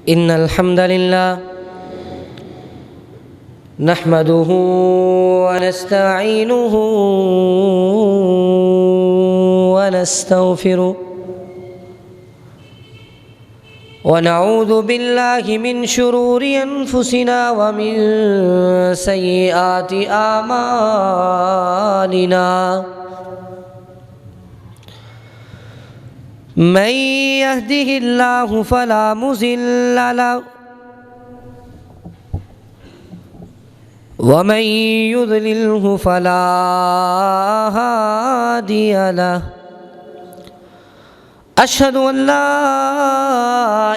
إن الحمد لله نحمده ونستعينه ونستغفره ونعوذ بالله من شرور أنفسنا ومن سيئات أعمالنا من يهده الله فلا مضل له ومن يضلله فلا هادي له أشهد أن لا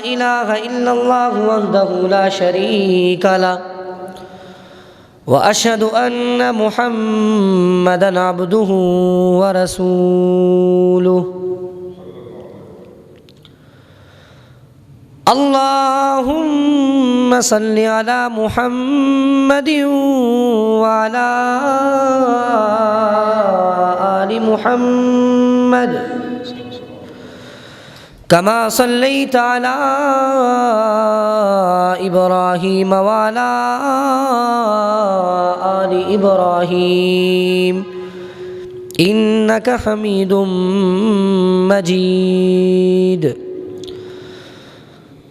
إله إلا الله وحده لا شريك له وأشهد أن محمدًا عبده ورسوله اللهم صل على محمد وعلى آل محمد كما صليت على إبراهيم وعلى آل إبراهيم إنك حميد مجيد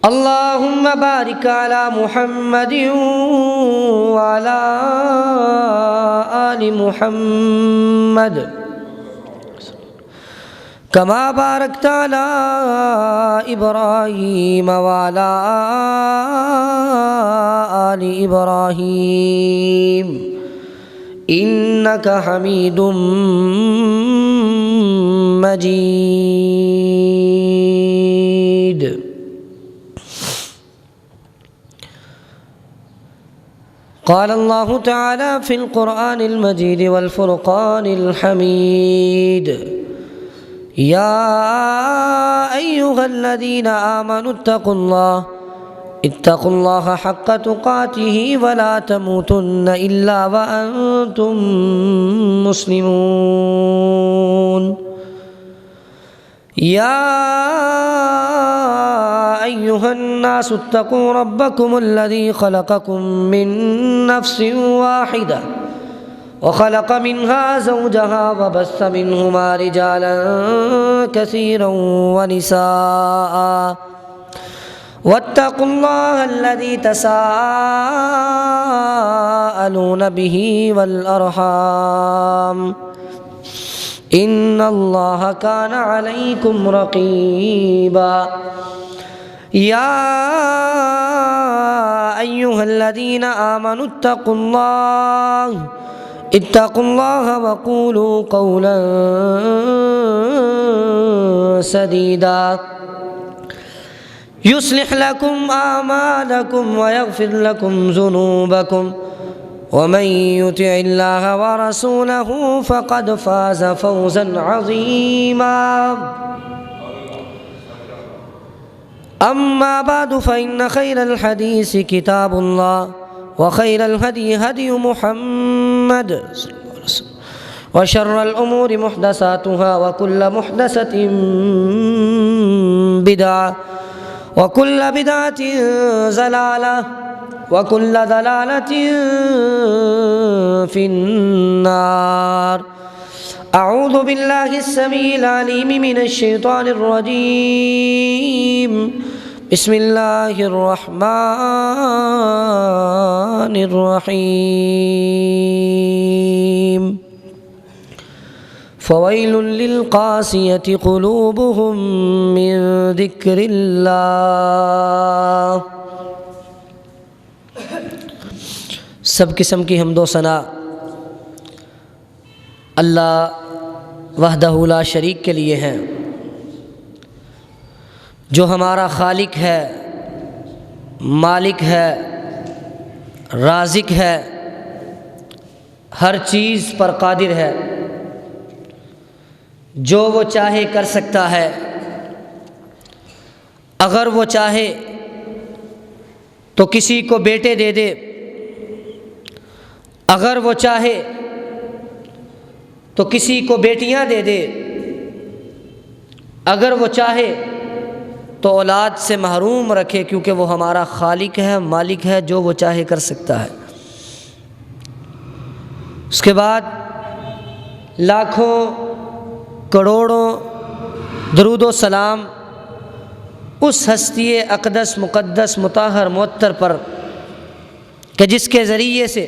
اللهم بارك على محمد وعلى آل محمد كما باركت على إبراهيم وعلى آل إبراهيم إنك حميد مجيد قال الله تعالى في القرآن المجيد والفرقان الحميد يا أيها الذين آمنوا اتقوا الله حق تقاته ولا تموتن إلا وأنتم مسلمون يا أيها الناس اتقوا ربكم الذي خلقكم من نفس واحدة وخلق منها زوجها وبث منهما رجالا كثيرا ونساء واتقوا الله الذي تساءلون به والأرحام إن الله كان عليكم رقيبا يا أيها الذين آمنوا اتقوا الله وقولوا قولا سديدا يصلح لكم أعمالكم ويغفر لكم ذنوبكم ومن يطع الله ورسوله فقد فاز فوزا عظيما أما بعد فإن خير الحديث كتاب الله وخير الهدي هدي محمد وشر الأمور محدثاتها وكل محدثة بدعة وكل بدعة ضلالة وكل ضلالة في النار أعوذ بالله السميع العليم من الشيطان الرجيم بسم الله الرحمن الرحيم فويل للقاسية قلوبهم من ذكر الله سب قسم کی حمد و ثنا اللہ وحدہ لا شریک کے لیے ہیں، جو ہمارا خالق ہے، مالک ہے، رازق ہے، ہر چیز پر قادر ہے، جو وہ چاہے کر سکتا ہے، اگر وہ چاہے تو کسی کو بیٹے دے دے، اگر وہ چاہے تو کسی کو بیٹیاں دے دے، اگر وہ چاہے تو اولاد سے محروم رکھے، کیونکہ وہ ہمارا خالق ہے، مالک ہے، جو وہ چاہے کر سکتا ہے۔ اس کے بعد لاکھوں کروڑوں درود و سلام اس ہستی اقدس مقدس مطہر معطر پر کہ جس کے ذریعے سے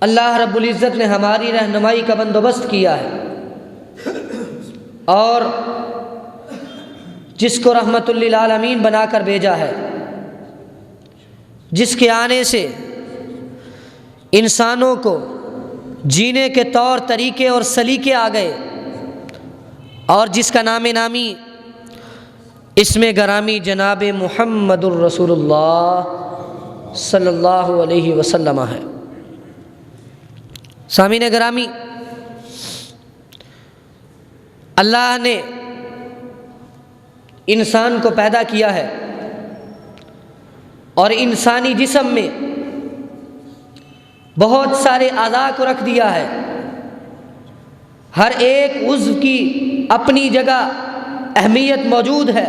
اللہ رب العزت نے ہماری رہنمائی کا بندوبست کیا ہے اور جس کو رحمت للعالمین بنا کر بھیجا ہے، جس کے آنے سے انسانوں کو جینے کے طور طریقے اور سلیقے آ گئے، اور جس کا نام نامی اسم گرامی جناب محمد الرسول اللہ صلی اللہ علیہ وسلم ہے۔ سامعین گرامی، اللہ نے انسان کو پیدا کیا ہے اور انسانی جسم میں بہت سارے اعضاء کو رکھ دیا ہے۔ ہر ایک عضو کی اپنی جگہ اہمیت موجود ہے۔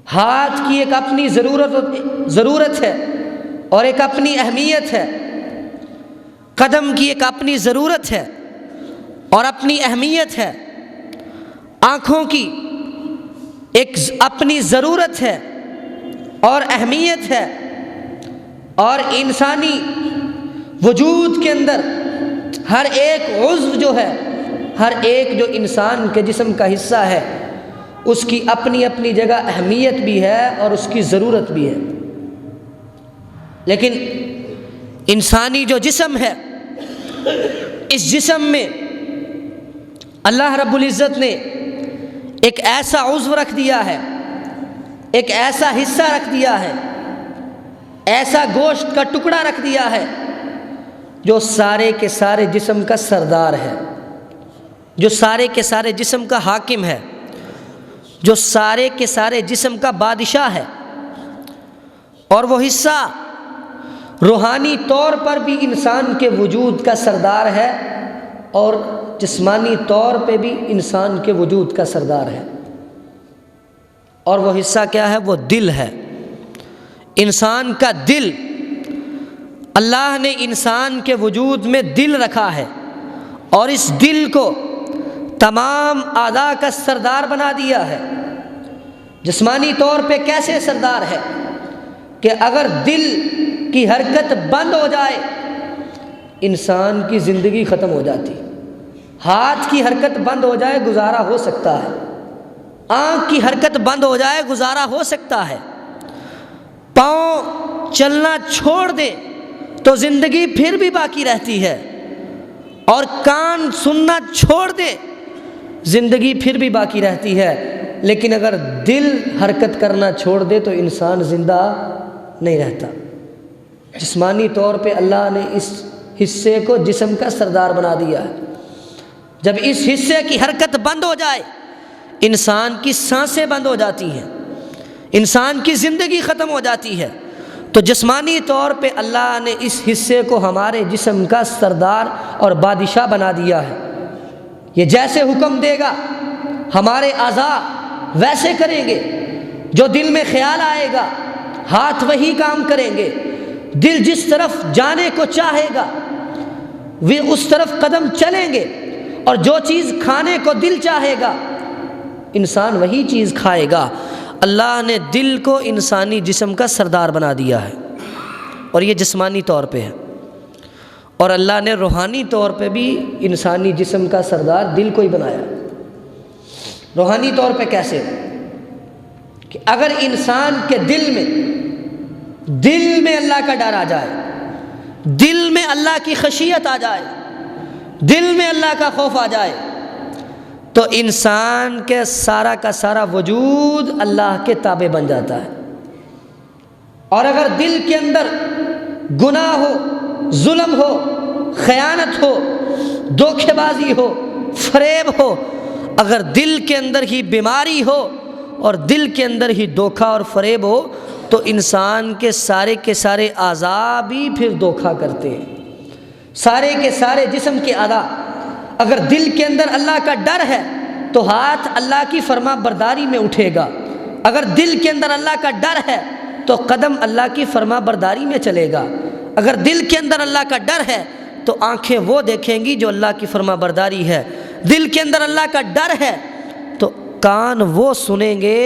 ہاتھ کی ایک اپنی ضرورت ہے اور ایک اپنی اہمیت ہے، قدم کی ایک اپنی ضرورت ہے اور اپنی اہمیت ہے، آنکھوں کی ایک اپنی ضرورت ہے اور اہمیت ہے، اور انسانی وجود کے اندر ہر ایک عضو جو ہے، ہر ایک جو انسان کے جسم کا حصہ ہے، اس کی اپنی اپنی جگہ اہمیت بھی ہے اور اس کی ضرورت بھی ہے۔ لیکن انسانی جو جسم ہے، اس جسم میں اللہ رب العزت نے ایک ایسا عضو رکھ دیا ہے، ایک ایسا حصہ رکھ دیا ہے، ایسا گوشت کا ٹکڑا رکھ دیا ہے جو سارے کے سارے جسم کا سردار ہے، جو سارے کے سارے جسم کا حاکم ہے، جو سارے کے سارے جسم کا بادشاہ ہے، اور وہ حصہ روحانی طور پر بھی انسان کے وجود کا سردار ہے اور جسمانی طور پہ بھی انسان کے وجود کا سردار ہے۔ اور وہ حصہ کیا ہے؟ وہ دل ہے، انسان کا دل۔ اللہ نے انسان کے وجود میں دل رکھا ہے اور اس دل کو تمام اعضاء کا سردار بنا دیا ہے۔ جسمانی طور پہ کیسے سردار ہے کہ اگر دل کی حرکت بند ہو جائے انسان کی زندگی ختم ہو جاتی، ہاتھ کی حرکت بند ہو جائے گزارا ہو سکتا ہے، آنکھ کی حرکت بند ہو جائے گزارا ہو سکتا ہے، پاؤں چلنا چھوڑ دے تو زندگی پھر بھی باقی رہتی ہے، اور کان سننا چھوڑ دے زندگی پھر بھی باقی رہتی ہے۔ لیکن اگر دل حرکت کرنا چھوڑ دے تو انسان زندہ نہیں رہتا۔ جسمانی طور پہ اللہ نے اس حصے کو جسم کا سردار بنا دیا ہے۔ جب اس حصے کی حرکت بند ہو جائے انسان کی سانسیں بند ہو جاتی ہیں، انسان کی زندگی ختم ہو جاتی ہے۔ تو جسمانی طور پہ اللہ نے اس حصے کو ہمارے جسم کا سردار اور بادشاہ بنا دیا ہے۔ یہ جیسے حکم دے گا ہمارے اعضاء ویسے کریں گے، جو دل میں خیال آئے گا ہاتھ وہی کام کریں گے، دل جس طرف جانے کو چاہے گا وہ اس طرف قدم چلیں گے، اور جو چیز کھانے کو دل چاہے گا انسان وہی چیز کھائے گا۔ اللہ نے دل کو انسانی جسم کا سردار بنا دیا ہے، اور یہ جسمانی طور پہ ہے، اور اللہ نے روحانی طور پہ بھی انسانی جسم کا سردار دل کو ہی بنایا۔ روحانی طور پہ کیسے؟ کہ اگر انسان کے دل میں اللہ کا ڈر آ جائے، دل میں اللہ کی خشیت آ جائے، دل میں اللہ کا خوف آ جائے، تو انسان کے سارا کا سارا وجود اللہ کے تابع بن جاتا ہے۔ اور اگر دل کے اندر گناہ ہو، ظلم ہو، خیانت ہو، دھوکے بازی ہو، فریب ہو، اگر دل کے اندر ہی بیماری ہو اور دل کے اندر ہی دھوکہ اور فریب ہو تو انسان کے سارے اعضاء بھی پھر دھوکہ کرتے ہیں۔ سارے کے سارے جسم کے اعضاء، اگر دل کے اندر اللہ کا ڈر ہے تو ہاتھ اللہ کی فرما برداری میں اٹھے گا، اگر دل کے اندر اللہ کا ڈر ہے تو قدم اللہ کی فرما برداری میں چلے گا، اگر دل کے اندر اللہ کا ڈر ہے تو آنکھیں وہ دیکھیں گی جو اللہ کی فرما برداری ہے، دل کے اندر اللہ کا ڈر ہے تو کان وہ سنیں گے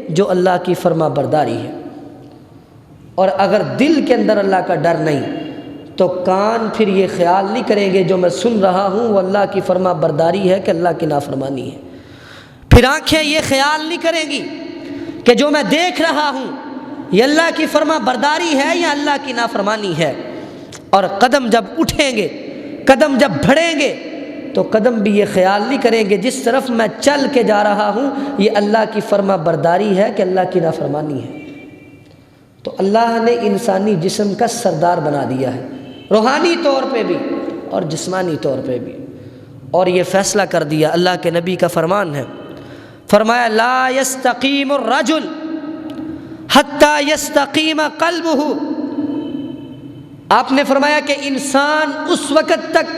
جو اللہ کی فرما برداری ہے، اور اگر دل کے اندر اللہ کا ڈر نہیں تو کان پھر یہ خیال نہیں کریں گے جو میں سن رہا ہوں وہ اللہ کی فرما برداری ہے کہ اللہ کی نافرمانی ہے، پھر آنکھیں یہ خیال نہیں کریں گی کہ جو میں دیکھ رہا ہوں یہ اللہ کی فرما برداری ہے یا اللہ کی نافرمانی ہے، اور قدم جب اٹھیں گے، قدم جب بڑھیں گے تو قدم بھی یہ خیال نہیں کریں گے جس طرف میں چل کے جا رہا ہوں یہ اللہ کی فرما برداری ہے کہ اللہ کی نافرمانی ہے۔ تو اللہ نے انسانی جسم کا سردار بنا دیا ہے، روحانی طور پہ بھی اور جسمانی طور پہ بھی، اور یہ فیصلہ کر دیا، اللہ کے نبی کا فرمان ہے، فرمایا لا یستقیم الرجل حتی یستقیم قلبہ، آپ نے فرمایا کہ انسان اس وقت تک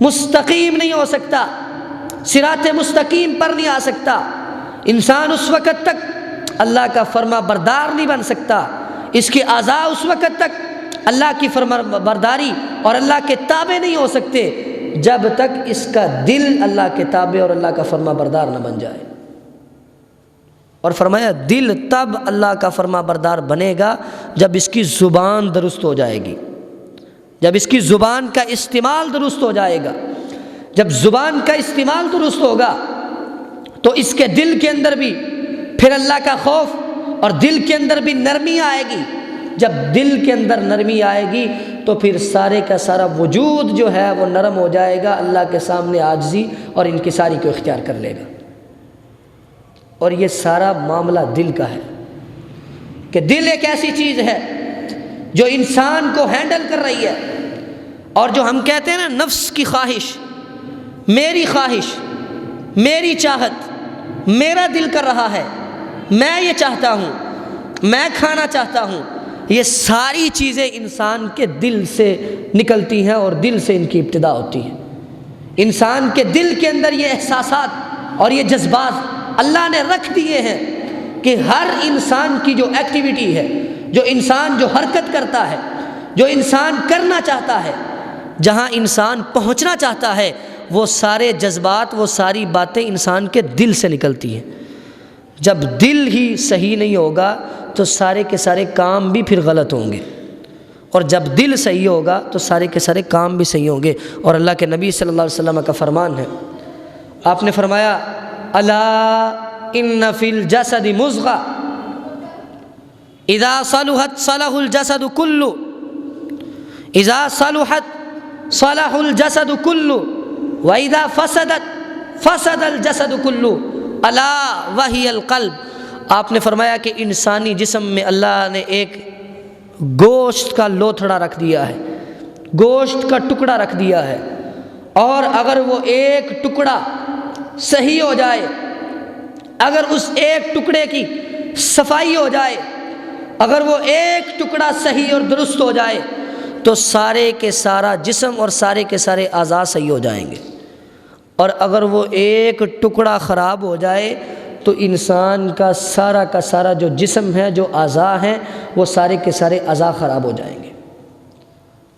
مستقیم نہیں ہو سکتا، صراط مستقیم پر نہیں آ سکتا، انسان اس وقت تک اللہ کا فرما بردار نہیں بن سکتا، اس کے اعضاء اس وقت تک اللہ کی فرما برداری اور اللہ کے تابع نہیں ہو سکتے جب تک اس کا دل اللہ کے تابع اور اللہ کا فرما بردار نہ بن جائے، اور فرمایا دل تب اللہ کا فرما بردار بنے گا جب اس کی زبان درست ہو جائے گی، جب اس کی زبان کا استعمال درست ہو جائے گا، جب زبان کا استعمال درست ہوگا تو اس کے دل کے اندر بھی پھر اللہ کا خوف اور دل کے اندر بھی نرمی آئے گی، جب دل کے اندر نرمی آئے گی تو پھر سارے کا سارا وجود جو ہے وہ نرم ہو جائے گا، اللہ کے سامنے عاجزی اور انکساری کو اختیار کر لے گا، اور یہ سارا معاملہ دل کا ہے کہ دل ایک ایسی چیز ہے جو انسان کو ہینڈل کر رہی ہے، اور جو ہم کہتے ہیں نا نفس کی خواہش، خواہش، میری چاہت، میرا دل کر رہا ہے، میں یہ چاہتا ہوں، میں کھانا چاہتا ہوں، یہ ساری چیزیں انسان کے دل سے نکلتی ہیں اور دل سے ان کی ابتدا ہوتی ہے۔ انسان کے دل کے اندر یہ احساسات اور یہ جذبات اللہ نے رکھ دیے ہیں کہ ہر انسان کی جو ایکٹیویٹی ہے، جو انسان جو حرکت کرتا ہے، جو انسان کرنا چاہتا ہے، جہاں انسان پہنچنا چاہتا ہے، وہ سارے جذبات، وہ ساری باتیں انسان کے دل سے نکلتی ہیں۔ جب دل ہی صحیح نہیں ہوگا تو سارے کے سارے کام بھی پھر غلط ہوں گے، اور جب دل صحیح ہوگا تو سارے کے سارے کام بھی صحیح ہوں گے، اور اللہ کے نبی صلی اللہ علیہ وسلم کا فرمان ہے، آپ نے فرمایا الا ان فی الجسد مضغہ اذا صلحت صلح الجسد کلہ، اذا صلحت صلح الجسد کلہ واذا فسدت فسد الجسد کلہ الا وہی القلب۔ آپ نے فرمایا کہ انسانی جسم میں اللہ نے ایک گوشت کا لوتھڑا رکھ دیا ہے، گوشت کا ٹکڑا رکھ دیا ہے، اور اگر وہ ایک ٹکڑا صحیح ہو جائے، اگر اس ایک ٹکڑے کی صفائی ہو جائے، اگر وہ ایک ٹکڑا صحیح اور درست ہو جائے تو سارے کے سارا جسم اور سارے کے سارے اعضاء صحیح ہو جائیں گے، اور اگر وہ ایک ٹکڑا خراب ہو جائے تو انسان کا سارا جو جسم ہے، جو اعضاء ہیں، وہ سارے کے سارے اعضاء خراب ہو جائیں گے۔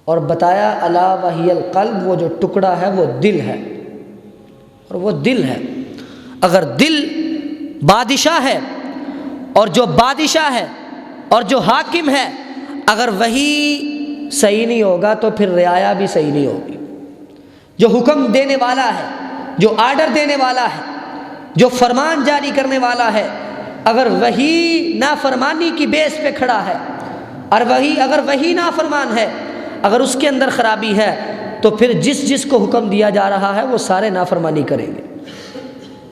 اور بتایا الا وہی القلب، وہ جو ٹکڑا ہے وہ دل ہے، اور وہ دل ہے، اگر دل بادشاہ ہے، اور جو بادشاہ ہے اور جو حاکم ہے، اگر وہی صحیح نہیں ہوگا تو پھر رعایا بھی صحیح نہیں ہوگی۔ جو حکم دینے والا ہے، جو آرڈر دینے والا ہے، جو فرمان جاری کرنے والا ہے، اگر وہی نافرمانی کی بیس پہ کھڑا ہے، اور اگر وہی نافرمان ہے، اگر اس کے اندر خرابی ہے تو پھر جس کو حکم دیا جا رہا ہے وہ سارے نافرمانی کریں گے۔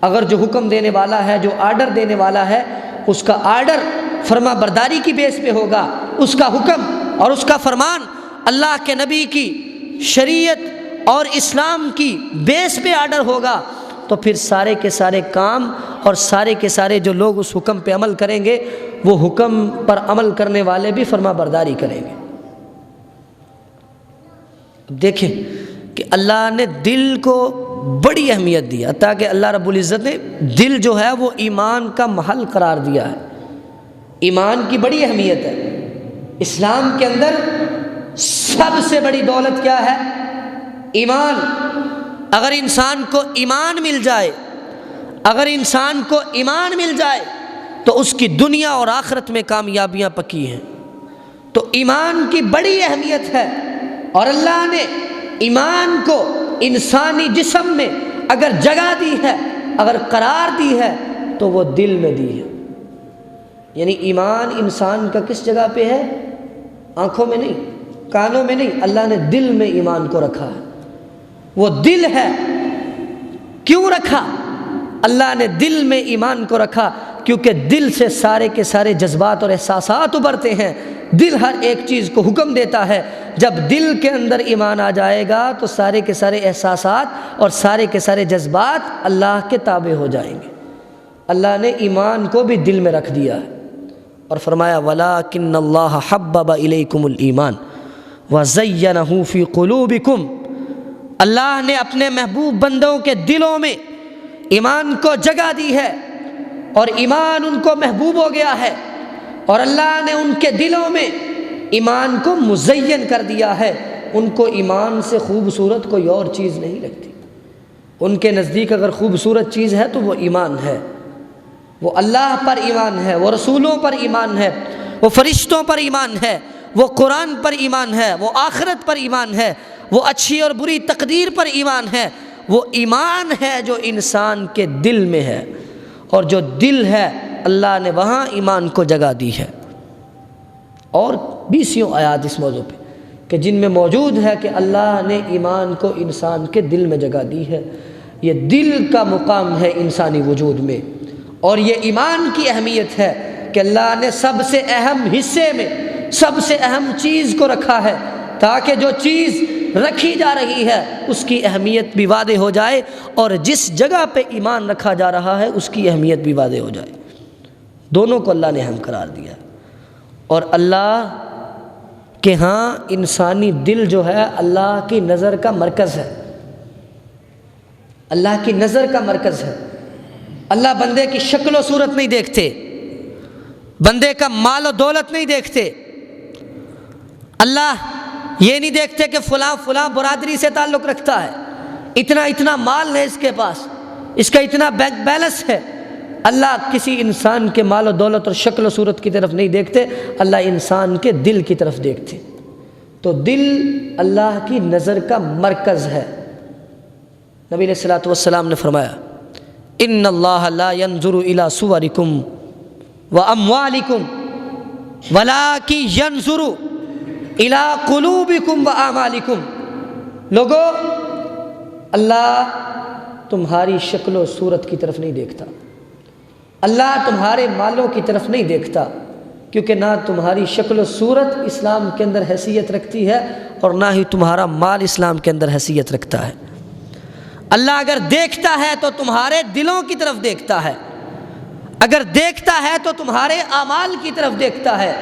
اگر جو حکم دینے والا ہے، جو آرڈر دینے والا ہے، اس کا آرڈر فرما برداری کی بیس پہ ہوگا، اس کا حکم اور اس کا فرمان اللہ کے نبی کی شریعت اور اسلام کی بیس پہ آرڈر ہوگا، تو پھر سارے کے سارے کام اور سارے کے سارے جو لوگ اس حکم پہ عمل کریں گے، وہ حکم پر عمل کرنے والے بھی فرما برداری کریں گے۔ دیکھیں کہ اللہ نے دل کو بڑی اہمیت دی، حتیٰ کہ اللہ رب العزت نے دل جو ہے وہ ایمان کا محل قرار دیا ہے۔ ایمان کی بڑی اہمیت ہے۔ اسلام کے اندر سب سے بڑی دولت کیا ہے؟ ایمان۔ اگر انسان کو ایمان مل جائے، اگر انسان کو ایمان مل جائے تو اس کی دنیا اور آخرت میں کامیابیاں پکی ہیں۔ تو ایمان کی بڑی اہمیت ہے، اور اللہ نے ایمان کو انسانی جسم میں اگر جگہ دی ہے، اگر قرار دی ہے تو وہ دل میں دی ہے۔ یعنی ایمان انسان کا کس جگہ پہ ہے؟ آنکھوں میں نہیں، کانوں میں نہیں، اللہ نے دل میں ایمان کو رکھا ہے۔ وہ دل ہے۔ کیوں رکھا؟ اللہ نے دل میں ایمان کو رکھا کیونکہ دل سے سارے کے سارے جذبات اور احساسات ابھرتے ہیں۔ دل ہر ایک چیز کو حکم دیتا ہے۔ جب دل کے اندر ایمان آ جائے گا تو سارے کے سارے احساسات اور سارے کے سارے جذبات اللہ کے تابع ہو جائیں گے۔ اللہ نے ایمان کو بھی دل میں رکھ دیا ہے، اور فرمایا وَلَٰكِنَّ اللَّهَ حَبَّبَ إِلَيْكُمُ الْإِيمَانَ وَزَيَّنَهُ فِي قُلُوبِكُمْ۔ اللہ نے اپنے محبوب بندوں کے دلوں میں ایمان کو جگہ دی ہے، اور ایمان ان کو محبوب ہو گیا ہے، اور اللہ نے ان کے دلوں میں ایمان کو مزین کر دیا ہے۔ ان کو ایمان سے خوبصورت کوئی اور چیز نہیں لگتی۔ ان کے نزدیک اگر خوبصورت چیز ہے تو وہ ایمان ہے، وہ اللہ پر ایمان ہے، وہ رسولوں پر ایمان ہے، وہ فرشتوں پر ایمان ہے، وہ قرآن پر ایمان ہے، وہ آخرت پر ایمان ہے، وہ اچھی اور بری تقدیر پر ایمان ہے۔ وہ ایمان ہے جو انسان کے دل میں ہے، اور جو دل ہے اللہ نے وہاں ایمان کو جگہ دی ہے۔ اور 20 آیات اس موضوع پہ کہ جن میں موجود ہے کہ اللہ نے ایمان کو انسان کے دل میں جگہ دی ہے۔ یہ دل کا مقام ہے انسانی وجود میں، اور یہ ایمان کی اہمیت ہے کہ اللہ نے سب سے اہم حصے میں سب سے اہم چیز کو رکھا ہے، تاکہ جو چیز رکھی جا رہی ہے اس کی اہمیت بھی واضح ہو جائے، اور جس جگہ پہ ایمان رکھا جا رہا ہے اس کی اہمیت بھی واضح ہو جائے۔ دونوں کو اللہ نے اہم قرار دیا۔ اور اللہ کے ہاں انسانی دل جو ہے اللہ کی نظر کا مرکز ہے، اللہ کی نظر کا مرکز ہے۔ اللہ بندے کی شکل و صورت نہیں دیکھتے، بندے کا مال و دولت نہیں دیکھتے۔ اللہ یہ نہیں دیکھتے کہ فلاں فلاں برادری سے تعلق رکھتا ہے، اتنا مال ہے اس کے پاس، اس کا اتنا بینک بیلنس ہے۔ اللہ کسی انسان کے مال و دولت اور شکل و صورت کی طرف نہیں دیکھتے، اللہ انسان کے دل کی طرف دیکھتے۔ تو دل اللہ کی نظر کا مرکز ہے۔ نبی علیہ الصلوۃ والسلام نے فرمایا ان اللہ لا ينظر الى صورکم واموالکم ولکن ينظر الى قلوبکم واعمالکم۔ لوگو، اللہ تمہاری شکل و صورت کی طرف نہیں دیکھتا، اللہ تمہارے مالوں کی طرف نہیں دیکھتا، کیونکہ نہ تمہاری شکل و صورت اسلام کے اندر حیثیت رکھتی ہے، اور نہ ہی تمہارا مال اسلام کے اندر حیثیت رکھتا ہے۔ اللہ اگر دیکھتا ہے تو تمہارے دلوں کی طرف دیکھتا ہے، اگر دیکھتا ہے تو تمہارے اعمال کی طرف دیکھتا ہے،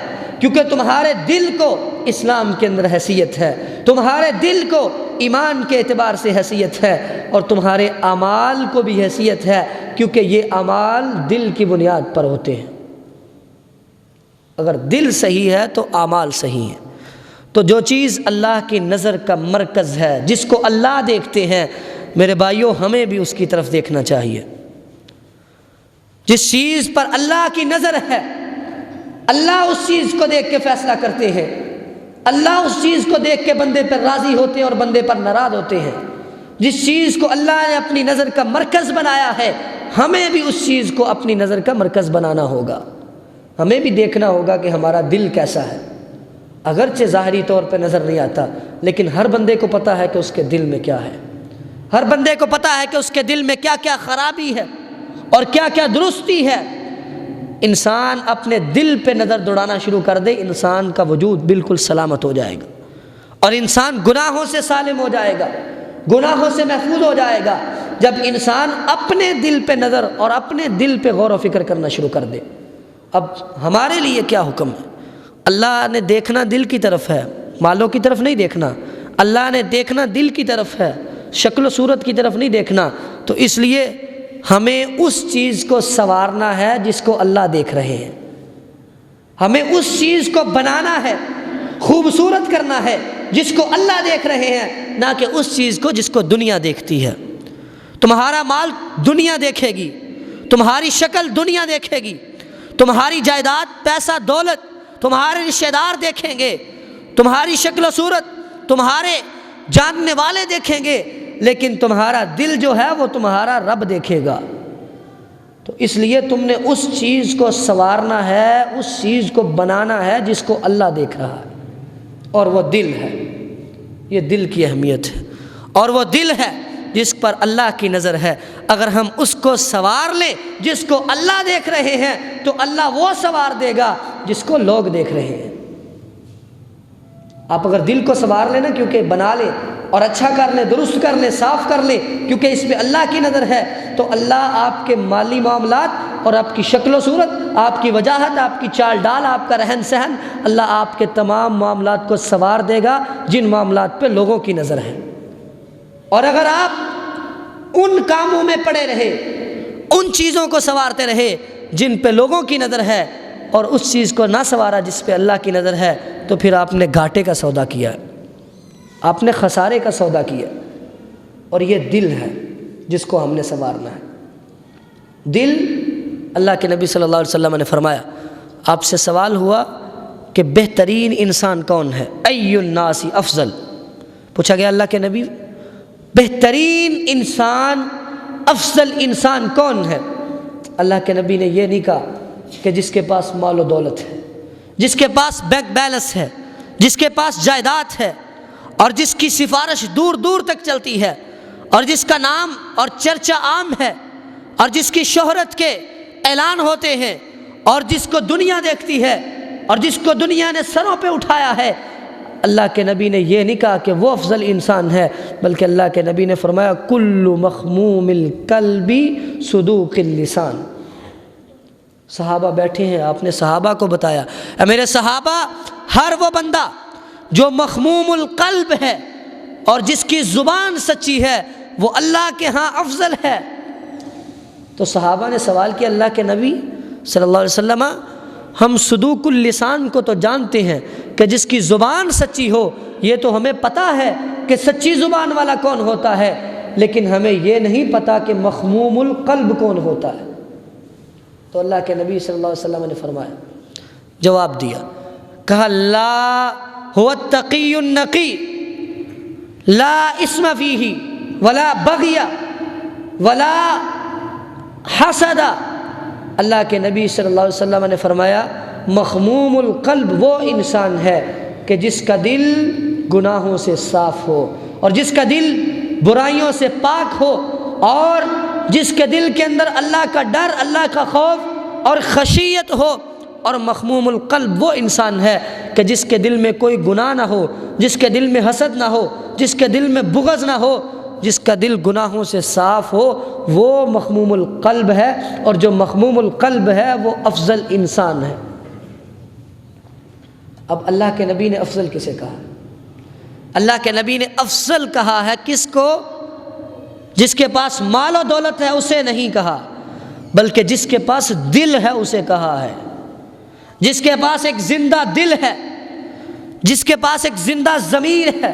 کیونکہ تمہارے دل کو اسلام کے اندر حیثیت ہے، تمہارے دل کو ایمان کے اعتبار سے حیثیت ہے، اور تمہارے اعمال کو بھی حیثیت ہے، کیونکہ یہ اعمال دل کی بنیاد پر ہوتے ہیں۔ اگر دل صحیح ہے تو اعمال صحیح ہیں۔ تو جو چیز اللہ کی نظر کا مرکز ہے، جس کو اللہ دیکھتے ہیں، میرے بھائیوں ہمیں بھی اس کی طرف دیکھنا چاہیے۔ جس چیز پر اللہ کی نظر ہے، اللہ اس چیز کو دیکھ کے فیصلہ کرتے ہیں، اللہ اس چیز کو دیکھ کے بندے پر راضی ہوتے ہیں اور بندے پر ناراض ہوتے ہیں۔ جس چیز کو اللہ نے اپنی نظر کا مرکز بنایا ہے، ہمیں بھی اس چیز کو اپنی نظر کا مرکز بنانا ہوگا۔ ہمیں بھی دیکھنا ہوگا کہ ہمارا دل کیسا ہے۔ اگرچہ ظاہری طور پہ نظر نہیں آتا، لیکن ہر بندے کو پتہ ہے کہ اس کے دل میں کیا ہے، ہر بندے کو پتہ ہے کہ اس کے دل میں کیا کیا خرابی ہے اور کیا کیا درستی ہے۔ انسان اپنے دل پہ نظر دوڑانا شروع کر دے، انسان کا وجود بالکل سلامت ہو جائے گا، اور انسان گناہوں سے سالم ہو جائے گا، گناہوں سے محفوظ ہو جائے گا، جب انسان اپنے دل پہ نظر اور اپنے دل پہ غور و فکر کرنا شروع کر دے۔ اب ہمارے لیے کیا حکم ہے؟ اللہ نے دیکھنا دل کی طرف ہے، مالوں کی طرف نہیں دیکھنا۔ اللہ نے دیکھنا دل کی طرف ہے، شکل و صورت کی طرف نہیں دیکھنا۔ تو اس لیے ہمیں اس چیز کو سنوارنا ہے جس کو اللہ دیکھ رہے ہیں، ہمیں اس چیز کو بنانا ہے، خوبصورت کرنا ہے جس کو اللہ دیکھ رہے ہیں، نہ کہ اس چیز کو جس کو دنیا دیکھتی ہے۔ تمہارا مال دنیا دیکھے گی، تمہاری شکل دنیا دیکھے گی، تمہاری جائیداد، پیسہ، دولت تمہارے رشتہ دار دیکھیں گے، تمہاری شکل و صورت تمہارے جاننے والے دیکھیں گے، لیکن تمہارا دل جو ہے وہ تمہارا رب دیکھے گا۔ تو اس لیے تم نے اس چیز کو سنوارنا ہے، اس چیز کو بنانا ہے جس کو اللہ دیکھ رہا ہے، اور وہ دل ہے۔ یہ دل کی اہمیت ہے، اور وہ دل ہے جس پر اللہ کی نظر ہے۔ اگر ہم اس کو سنوار لیں جس کو اللہ دیکھ رہے ہیں تو اللہ وہ سنوار دے گا جس کو لوگ دیکھ رہے ہیں۔ آپ اگر دل کو سنوار لیں نا، کیونکہ بنا لیں اور اچھا کر لیں، درست کر لیں، صاف کر لیں، کیونکہ اس پہ اللہ کی نظر ہے، تو اللہ آپ کے مالی معاملات اور آپ کی شکل و صورت، آپ کی وجاہت، آپ کی چال ڈال، آپ کا رہن سہن، اللہ آپ کے تمام معاملات کو سنوار دے گا جن معاملات پہ لوگوں کی نظر ہے۔ اور اگر آپ ان کاموں میں پڑے رہے، ان چیزوں کو سنوارتے رہے جن پہ لوگوں کی نظر ہے، اور اس چیز کو نہ سنوارا جس پہ اللہ کی نظر ہے، تو پھر آپ نے گھاٹے کا سودا کیا ہے، آپ نے خسارے کا سودا کیا۔ اور یہ دل ہے جس کو ہم نے سنوارنا ہے۔ دل، اللہ کے نبی صلی اللہ علیہ وسلم نے فرمایا، آپ سے سوال ہوا کہ بہترین انسان کون ہے؟ ای الناس افضل، پوچھا گیا اللہ کے نبی بہترین انسان، افضل انسان کون ہے؟ اللہ کے نبی نے یہ نہیں کہا کہ جس کے پاس مال و دولت ہے، جس کے پاس بینک بیلنس ہے، جس کے پاس جائیداد ہے، اور جس کی سفارش دور دور تک چلتی ہے، اور جس کا نام اور چرچا عام ہے، اور جس کی شہرت کے اعلان ہوتے ہیں، اور جس کو دنیا دیکھتی ہے، اور جس کو دنیا نے سروں پہ اٹھایا ہے۔ اللہ کے نبی نے یہ نہیں کہا کہ وہ افضل انسان ہے، بلکہ اللہ کے نبی نے فرمایا کل مخموم القلب صدوق اللسان۔ صحابہ بیٹھے ہیں، آپ نے صحابہ کو بتایا، اے میرے صحابہ، ہر وہ بندہ جو مخموم القلب ہے اور جس کی زبان سچی ہے وہ اللہ کے ہاں افضل ہے۔ تو صحابہ نے سوال کیا، اللہ کے نبی صلی اللہ علیہ وسلم، ہم صدوق اللسان کو تو جانتے ہیں کہ جس کی زبان سچی ہو، یہ تو ہمیں پتہ ہے کہ سچی زبان والا کون ہوتا ہے، لیکن ہمیں یہ نہیں پتہ کہ مخموم القلب کون ہوتا ہے۔ تو اللہ کے نبی صلی اللہ علیہ وسلم نے فرمایا، جواب دیا، کہا لا هو التقی النقی لا اسم فیہ ولا بغی ولا حسد۔ اللہ کے نبی صلی اللہ علیہ وسلم نے فرمایا مخموم القلب وہ انسان ہے کہ جس کا دل گناہوں سے صاف ہو، اور جس کا دل برائیوں سے پاک ہو، اور جس کے دل کے اندر اللہ کا ڈر، اللہ کا خوف اور خشیت ہو۔ اور مخموم القلب وہ انسان ہے کہ جس کے دل میں کوئی گناہ نہ ہو، جس کے دل میں حسد نہ ہو، جس کے دل میں بغض نہ ہو، جس کا دل گناہوں سے صاف ہو، وہ مخموم القلب ہے، اور جو مخموم القلب ہے وہ افضل انسان ہے۔ اب اللہ کے نبی نے افضل کسے کہا؟ اللہ کے نبی نے افضل کہا ہے کس کو؟ جس کے پاس مال و دولت ہے اسے نہیں کہا، بلکہ جس کے پاس دل ہے اسے کہا ہے۔ جس کے پاس ایک زندہ دل ہے، جس کے پاس ایک زندہ ضمیر ہے،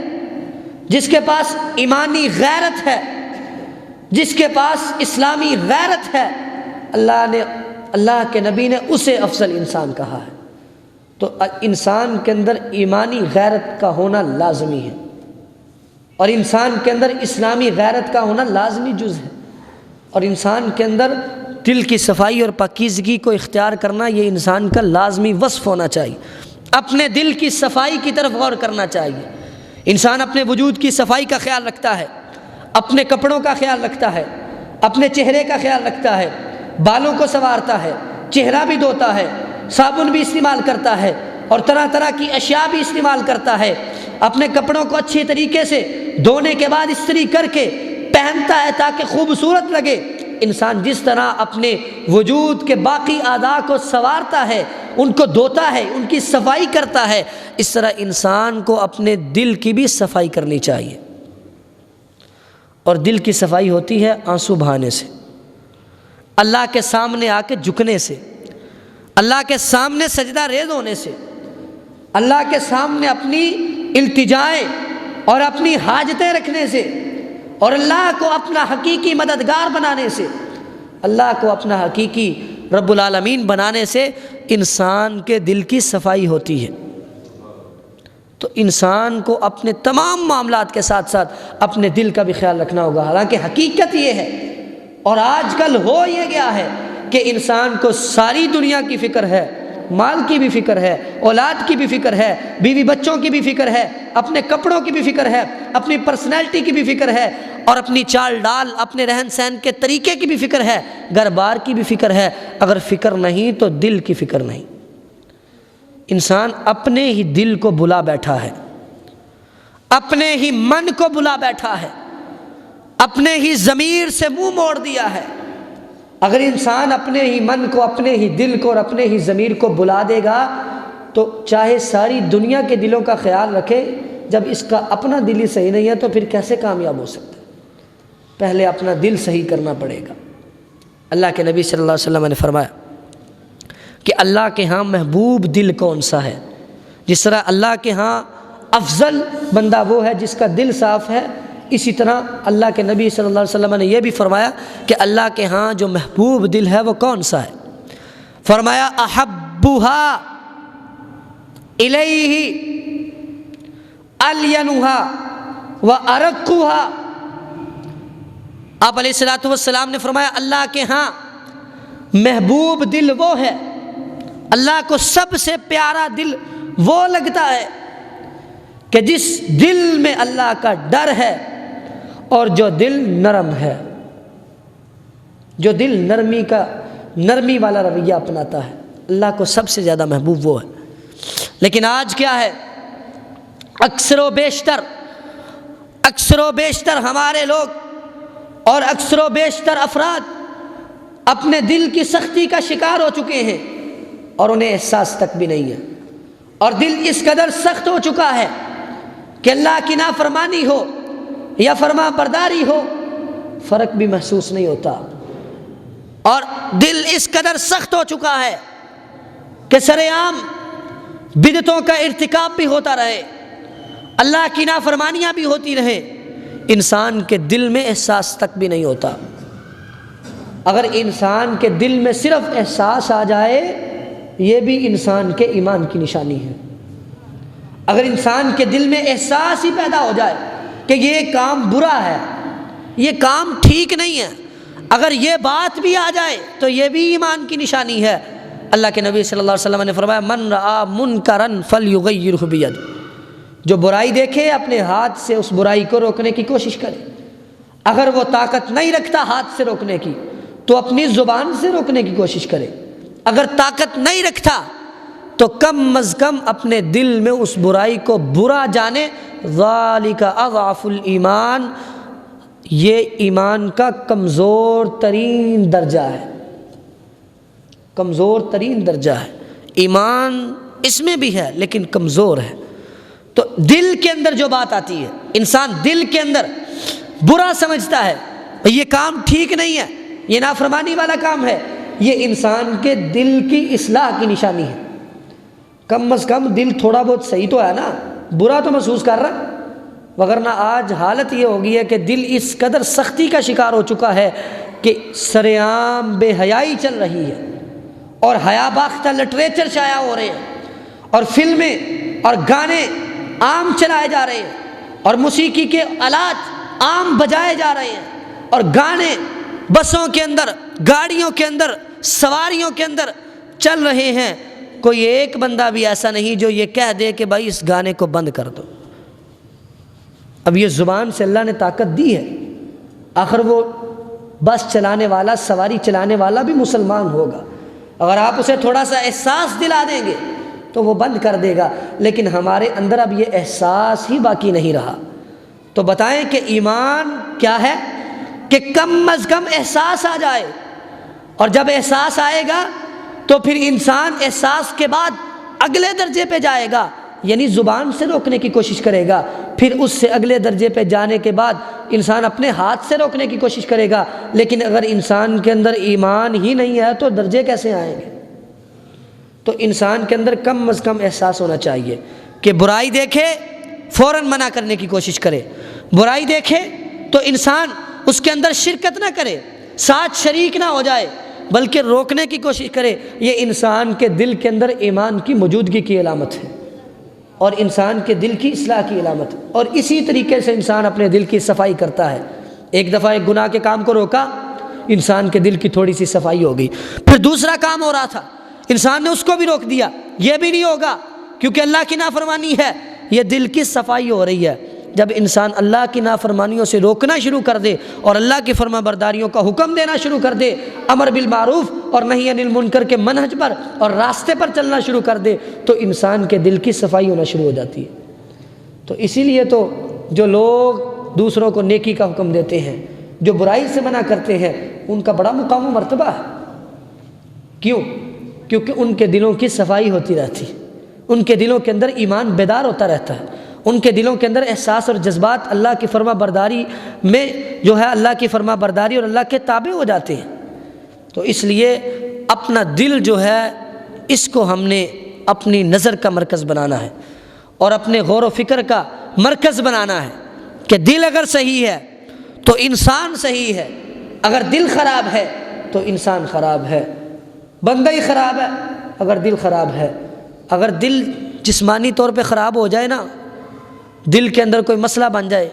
جس کے پاس ایمانی غیرت ہے، جس کے پاس اسلامی غیرت ہے، اللہ کے نبی نے اسے افضل انسان کہا ہے۔ تو انسان کے اندر ایمانی غیرت کا ہونا لازمی ہے، اور انسان کے اندر اسلامی غیرت کا ہونا لازمی جز ہے، اور انسان کے اندر دل کی صفائی اور پاکیزگی کو اختیار کرنا یہ انسان کا لازمی وصف ہونا چاہیے۔ اپنے دل کی صفائی کی طرف غور کرنا چاہیے۔ انسان اپنے وجود کی صفائی کا خیال رکھتا ہے، اپنے کپڑوں کا خیال رکھتا ہے، اپنے چہرے کا خیال رکھتا ہے، بالوں کو سنوارتا ہے، چہرہ بھی دھوتا ہے، صابن بھی استعمال کرتا ہے، اور طرح طرح کی اشیاء بھی استعمال کرتا ہے، اپنے کپڑوں کو اچھی طریقے سے دھونے کے بعد استری کر کے پہنتا ہے تاکہ خوبصورت لگے۔ انسان جس طرح اپنے وجود کے باقی اعضاء کو سنوارتا ہے، ان کو دھوتا ہے، ان کی صفائی کرتا ہے، اس طرح انسان کو اپنے دل کی بھی صفائی کرنی چاہیے۔ اور دل کی صفائی ہوتی ہے آنسو بہانے سے، اللہ کے سامنے آ کے جھکنے سے، اللہ کے سامنے سجدہ ریز ہونے سے، اللہ کے سامنے اپنی التجائیں اور اپنی حاجتیں رکھنے سے، اور اللہ کو اپنا حقیقی مددگار بنانے سے، اللہ کو اپنا حقیقی رب العالمین بنانے سے انسان کے دل کی صفائی ہوتی ہے۔ تو انسان کو اپنے تمام معاملات کے ساتھ ساتھ اپنے دل کا بھی خیال رکھنا ہوگا۔ حالانکہ حقیقت یہ ہے، اور آج کل ہو یہ گیا ہے کہ انسان کو ساری دنیا کی فکر ہے، مال کی بھی فکر ہے، اولاد کی بھی فکر ہے، بیوی بچوں کی بھی فکر ہے، اپنے کپڑوں کی بھی فکر ہے، اپنی پرسنالٹی کی بھی فکر ہے، اور اپنی چال ڈال، اپنے رہن سہن کے طریقے کی بھی فکر ہے، گھر بار کی بھی فکر ہے۔ اگر فکر نہیں تو دل کی فکر نہیں۔ انسان اپنے ہی دل کو بلا بیٹھا ہے، اپنے ہی من کو بلا بیٹھا ہے، اپنے ہی ضمیر سے منہ موڑ دیا ہے۔ اگر انسان اپنے ہی من کو، اپنے ہی دل کو اور اپنے ہی ضمیر کو بلا دے گا تو چاہے ساری دنیا کے دلوں کا خیال رکھے، جب اس کا اپنا دل ہی صحیح نہیں ہے تو پھر کیسے کامیاب ہو سکتا ہے؟ پہلے اپنا دل صحیح کرنا پڑے گا۔ اللہ کے نبی صلی اللہ علیہ وسلم نے فرمایا کہ اللہ کے ہاں محبوب دل کون سا ہے؟ جس طرح اللہ کے ہاں افضل بندہ وہ ہے جس کا دل صاف ہے، اسی طرح اللہ کے نبی صلی اللہ علیہ وسلم نے یہ بھی فرمایا کہ اللہ کے ہاں جو محبوب دل ہے وہ کون سا ہے؟ فرمایا احبھا الیہ الینھا وارقھا۔ آپ علیہ الصلوۃ والسلام نے فرمایا اللہ کے ہاں محبوب دل وہ ہے، اللہ کو سب سے پیارا دل وہ لگتا ہے کہ جس دل میں اللہ کا ڈر ہے، اور جو دل نرم ہے، جو دل نرمی والا رویہ اپناتا ہے، اللہ کو سب سے زیادہ محبوب وہ ہے۔ لیکن آج کیا ہے؟ اکثر و بیشتر ہمارے لوگ اور اکثر و بیشتر افراد اپنے دل کی سختی کا شکار ہو چکے ہیں اور انہیں احساس تک بھی نہیں ہے، اور دل اس قدر سخت ہو چکا ہے کہ اللہ کی نافرمانی ہو یا فرما برداری ہو فرق بھی محسوس نہیں ہوتا، اور دل اس قدر سخت ہو چکا ہے کہ سر عام بدعتوں کا ارتکاب بھی ہوتا رہے، اللہ کی نافرمانیاں بھی ہوتی رہیں، انسان کے دل میں احساس تک بھی نہیں ہوتا۔ اگر انسان کے دل میں صرف احساس آ جائے یہ بھی انسان کے ایمان کی نشانی ہے۔ اگر انسان کے دل میں احساس ہی پیدا ہو جائے کہ یہ کام برا ہے، یہ کام ٹھیک نہیں ہے، اگر یہ بات بھی آ جائے تو یہ بھی ایمان کی نشانی ہے۔ اللہ کے نبی صلی اللہ علیہ وسلم نے فرمایا من رآ منکرا فلیغیرہ بیدہ، جو برائی دیکھے اپنے ہاتھ سے اس برائی کو روکنے کی کوشش کرے۔ اگر وہ طاقت نہیں رکھتا ہاتھ سے روکنے کی تو اپنی زبان سے روکنے کی کوشش کرے، اگر طاقت نہیں رکھتا تو کم از کم اپنے دل میں اس برائی کو برا جانے۔ ذالک اضعف الایمان، یہ ایمان کا کمزور ترین درجہ ہے، کمزور ترین درجہ ہے۔ ایمان اس میں بھی ہے لیکن کمزور ہے۔ تو دل کے اندر جو بات آتی ہے، انسان دل کے اندر برا سمجھتا ہے، یہ کام ٹھیک نہیں ہے، یہ نافرمانی والا کام ہے، یہ انسان کے دل کی اصلاح کی نشانی ہے۔ کم از کم دل تھوڑا بہت صحیح تو ہے نا، برا تو محسوس کر رہا، وگرنہ آج حالت یہ ہو گئی ہے کہ دل اس قدر سختی کا شکار ہو چکا ہے کہ سر عام بے حیائی چل رہی ہے، اور حیا باختہ لٹریچر شائع ہو رہے ہیں، اور فلمیں اور گانے عام چلائے جا رہے ہیں، اور موسیقی کے آلات عام بجائے جا رہے ہیں، اور گانے بسوں کے اندر، گاڑیوں کے اندر، سواریوں کے اندر چل رہے ہیں۔ کوئی ایک بندہ بھی ایسا نہیں جو یہ کہہ دے کہ بھائی اس گانے کو بند کر دو۔ اب یہ زبان سے اللہ نے طاقت دی ہے، آخر وہ بس چلانے والا، سواری چلانے والا بھی مسلمان ہوگا، اگر آپ اسے تھوڑا سا احساس دلا دیں گے تو وہ بند کر دے گا، لیکن ہمارے اندر اب یہ احساس ہی باقی نہیں رہا۔ تو بتائیں کہ ایمان کیا ہے؟ کہ کم از کم احساس آ جائے، اور جب احساس آئے گا تو پھر انسان احساس کے بعد اگلے درجے پہ جائے گا یعنی زبان سے روکنے کی کوشش کرے گا، پھر اس سے اگلے درجے پہ جانے کے بعد انسان اپنے ہاتھ سے روکنے کی کوشش کرے گا۔ لیکن اگر انسان کے اندر ایمان ہی نہیں ہے تو درجے کیسے آئیں گے؟ تو انسان کے اندر کم از کم احساس ہونا چاہیے کہ برائی دیکھے فوراً منع کرنے کی کوشش کرے، برائی دیکھے تو انسان اس کے اندر شرکت نہ کرے، ساتھ شریک نہ ہو جائے، بلکہ روکنے کی کوشش کرے۔ یہ انسان کے دل کے اندر ایمان کی موجودگی کی علامت ہے اور انسان کے دل کی اصلاح کی علامت ہے۔ اور اسی طریقے سے انسان اپنے دل کی صفائی کرتا ہے۔ ایک دفعہ ایک گناہ کے کام کو روکا، انسان کے دل کی تھوڑی سی صفائی ہو گئی، پھر دوسرا کام ہو رہا تھا، انسان نے اس کو بھی روک دیا، یہ بھی نہیں ہوگا کیونکہ اللہ کی نافرمانی ہے، یہ دل کی صفائی ہو رہی ہے۔ جب انسان اللہ کی نافرمانیوں سے روکنا شروع کر دے اور اللہ کی فرما برداریوں کا حکم دینا شروع کر دے، امر بالمعروف اور نہی عن المنکر کے منہج پر اور راستے پر چلنا شروع کر دے، تو انسان کے دل کی صفائی ہونا شروع ہو جاتی ہے۔ تو اسی لیے تو جو لوگ دوسروں کو نیکی کا حکم دیتے ہیں، جو برائی سے منع کرتے ہیں، ان کا بڑا مقام و مرتبہ ہے۔ کیوں؟ کیونکہ ان کے دلوں کی صفائی ہوتی رہتی، ان کے دلوں کے اندر ایمان بیدار ہوتا رہتا ہے، ان کے دلوں کے اندر احساس اور جذبات اللہ کی فرما برداری میں جو ہے اللہ کی فرما برداری اور اللہ کے تابع ہو جاتے ہیں۔ تو اس لیے اپنا دل جو ہے اس کو ہم نے اپنی نظر کا مرکز بنانا ہے اور اپنے غور و فکر کا مرکز بنانا ہے کہ دل اگر صحیح ہے تو انسان صحیح ہے، اگر دل خراب ہے تو انسان خراب ہے، بندہ ہی خراب ہے اگر دل خراب ہے۔ اگر دل جسمانی طور پہ خراب ہو جائے نا، دل کے اندر کوئی مسئلہ بن جائے،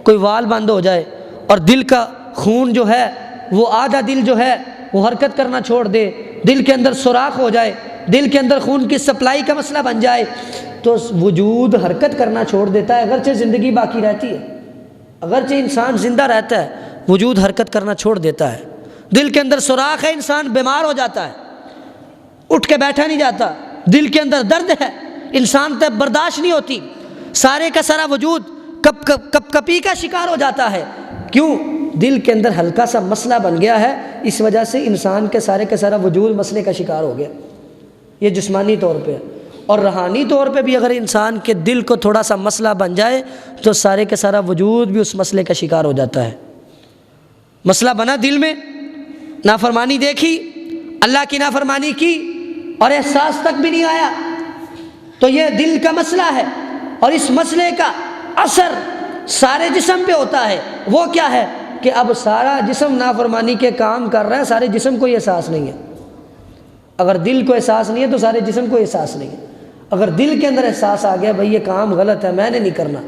کوئی وال بند ہو جائے اور دل کا خون جو ہے وہ آدھا دل جو ہے وہ حرکت کرنا چھوڑ دے، دل کے اندر سوراخ ہو جائے، دل کے اندر خون کی سپلائی کا مسئلہ بن جائے، تو وجود حرکت کرنا چھوڑ دیتا ہے، اگرچہ زندگی باقی رہتی ہے، اگرچہ انسان زندہ رہتا ہے، وجود حرکت کرنا چھوڑ دیتا ہے۔ دل کے اندر سوراخ ہے، انسان بیمار ہو جاتا ہے، اٹھ کے بیٹھا نہیں جاتا، دل کے اندر درد ہے، انسان تک برداشت نہیں ہوتی، سارے کا سارا وجود کپ کپی کا شکار ہو جاتا ہے۔ کیوں؟ دل کے اندر ہلکا سا مسئلہ بن گیا ہے، اس وجہ سے انسان کے سارا وجود مسئلے کا شکار ہو گیا۔ یہ جسمانی طور پہ، اور روحانی طور پہ بھی اگر انسان کے دل کو تھوڑا سا مسئلہ بن جائے تو سارے کا سارا وجود بھی اس مسئلے کا شکار ہو جاتا ہے۔ مسئلہ بنا دل میں، نافرمانی دیکھی، اللہ کی نافرمانی کی اور احساس تک بھی نہیں آیا، تو یہ دل کا مسئلہ ہے، اور اس مسئلے کا اثر سارے جسم پہ ہوتا ہے۔ وہ کیا ہے کہ اب سارا جسم نافرمانی کے کام کر رہا ہے، سارے جسم کو یہ احساس نہیں ہے۔ اگر دل کو احساس نہیں ہے تو سارے جسم کو احساس نہیں ہے۔ اگر دل کے اندر احساس آ گیا بھئی یہ کام غلط ہے، میں نے نہیں کرنا،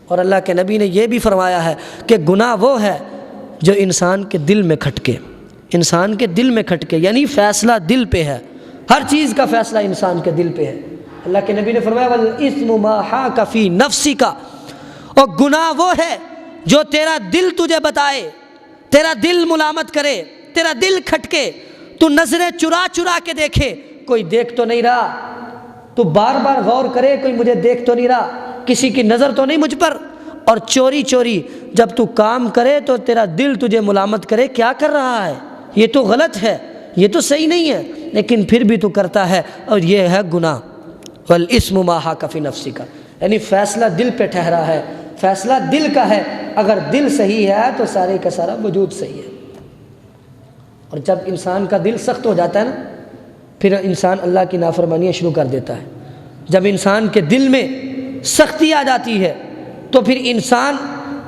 اور اللہ کے نبی نے یہ بھی فرمایا ہے کہ گناہ وہ ہے جو انسان کے دل میں کھٹکے، انسان کے دل میں کھٹکے، یعنی فیصلہ دل پہ ہے، ہر چیز کا فیصلہ انسان کے دل پہ ہے۔ اللہ کے نبی نے فرمایا وَالْإِثْمُ مَا حَاكَ فِي نَفْسِكَ، اور گناہ وہ ہے جو تیرا دل تجھے بتائے، تیرا دل ملامت کرے، تیرا دل کھٹکے، تو نظریں چرا چرا کے دیکھے، کوئی دیکھ تو نہیں رہا، تو بار بار غور کرے کوئی مجھے دیکھ تو نہیں رہا، کسی کی نظر تو نہیں مجھ پر، اور چوری چوری جب تو کام کرے تو تیرا دل تجھے ملامت کرے کیا کر رہا ہے، یہ تو غلط ہے، یہ تو صحیح نہیں ہے، لیکن پھر بھی تو کرتا ہے، اور یہ ہے گناہ۔ وَالْإِثْمُ مَا حَاكَ فِي نَفْسِكَ، یعنی فیصلہ دل پہ ٹھہرا ہے، فیصلہ دل کا ہے، اگر دل صحیح ہے تو سارے کا سارا وجود صحیح ہے۔ اور جب انسان کا دل سخت ہو جاتا ہے نا، پھر انسان اللہ کی نافرمانیاں شروع کر دیتا ہے۔ جب انسان کے دل میں سختی آ جاتی ہے تو پھر انسان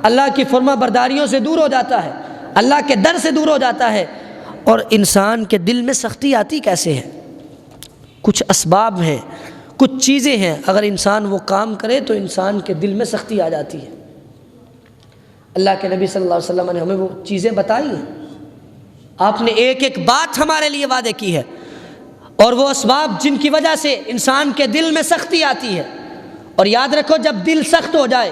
اللہ کی فرما برداریوں سے دور ہو جاتا ہے، اللہ کے در سے دور ہو جاتا ہے۔ اور انسان کے دل میں سختی آتی کیسے ہے؟ کچھ اسباب ہیں، کچھ چیزیں ہیں، اگر انسان وہ کام کرے تو انسان کے دل میں سختی آ جاتی ہے۔ اللہ کے نبی صلی اللہ علیہ وسلم نے ہمیں وہ چیزیں بتائی ہیں، آپ نے ایک ایک بات ہمارے لیے وعدے کی ہے، اور وہ اسباب جن کی وجہ سے انسان کے دل میں سختی آتی ہے۔ اور یاد رکھو جب دل سخت ہو جائے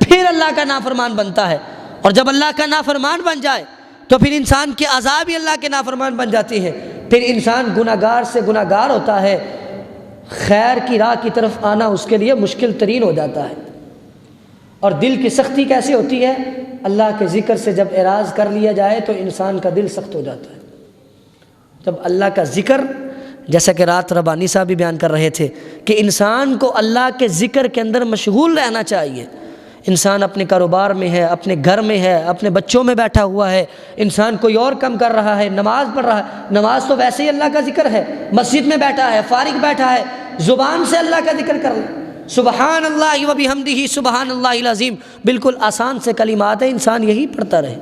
پھر اللہ کا نافرمان بنتا ہے، اور جب اللہ کا نافرمان بن جائے تو پھر انسان کے عذاب ہی اللہ کے نافرمان بن جاتے ہیں، پھر انسان گناہگار سے گناہگار ہوتا ہے، خیر کی راہ کی طرف آنا اس کے لیے مشکل ترین ہو جاتا ہے۔ اور دل کی سختی کیسے ہوتی ہے؟ اللہ کے ذکر سے جب اعراض کر لیا جائے تو انسان کا دل سخت ہو جاتا ہے۔ جب اللہ کا ذکر جیسا کہ رات ربانی صاحب بھی بیان کر رہے تھے کہ انسان کو اللہ کے ذکر کے اندر مشغول رہنا چاہیے۔ انسان اپنے کاروبار میں ہے، اپنے گھر میں ہے، اپنے بچوں میں بیٹھا ہوا ہے، انسان کوئی اور کام کر رہا ہے، نماز پڑھ رہا ہے، نماز تو ویسے ہی اللہ کا ذکر ہے، مسجد میں بیٹھا ہے، فارغ بیٹھا ہے، زبان سے اللہ کا ذکر کر لے، سبحان اللہ و بحمدہ سبحان اللہ العظیم، بالکل آسان سے کلمات ہیں، انسان یہی پڑھتا رہے۔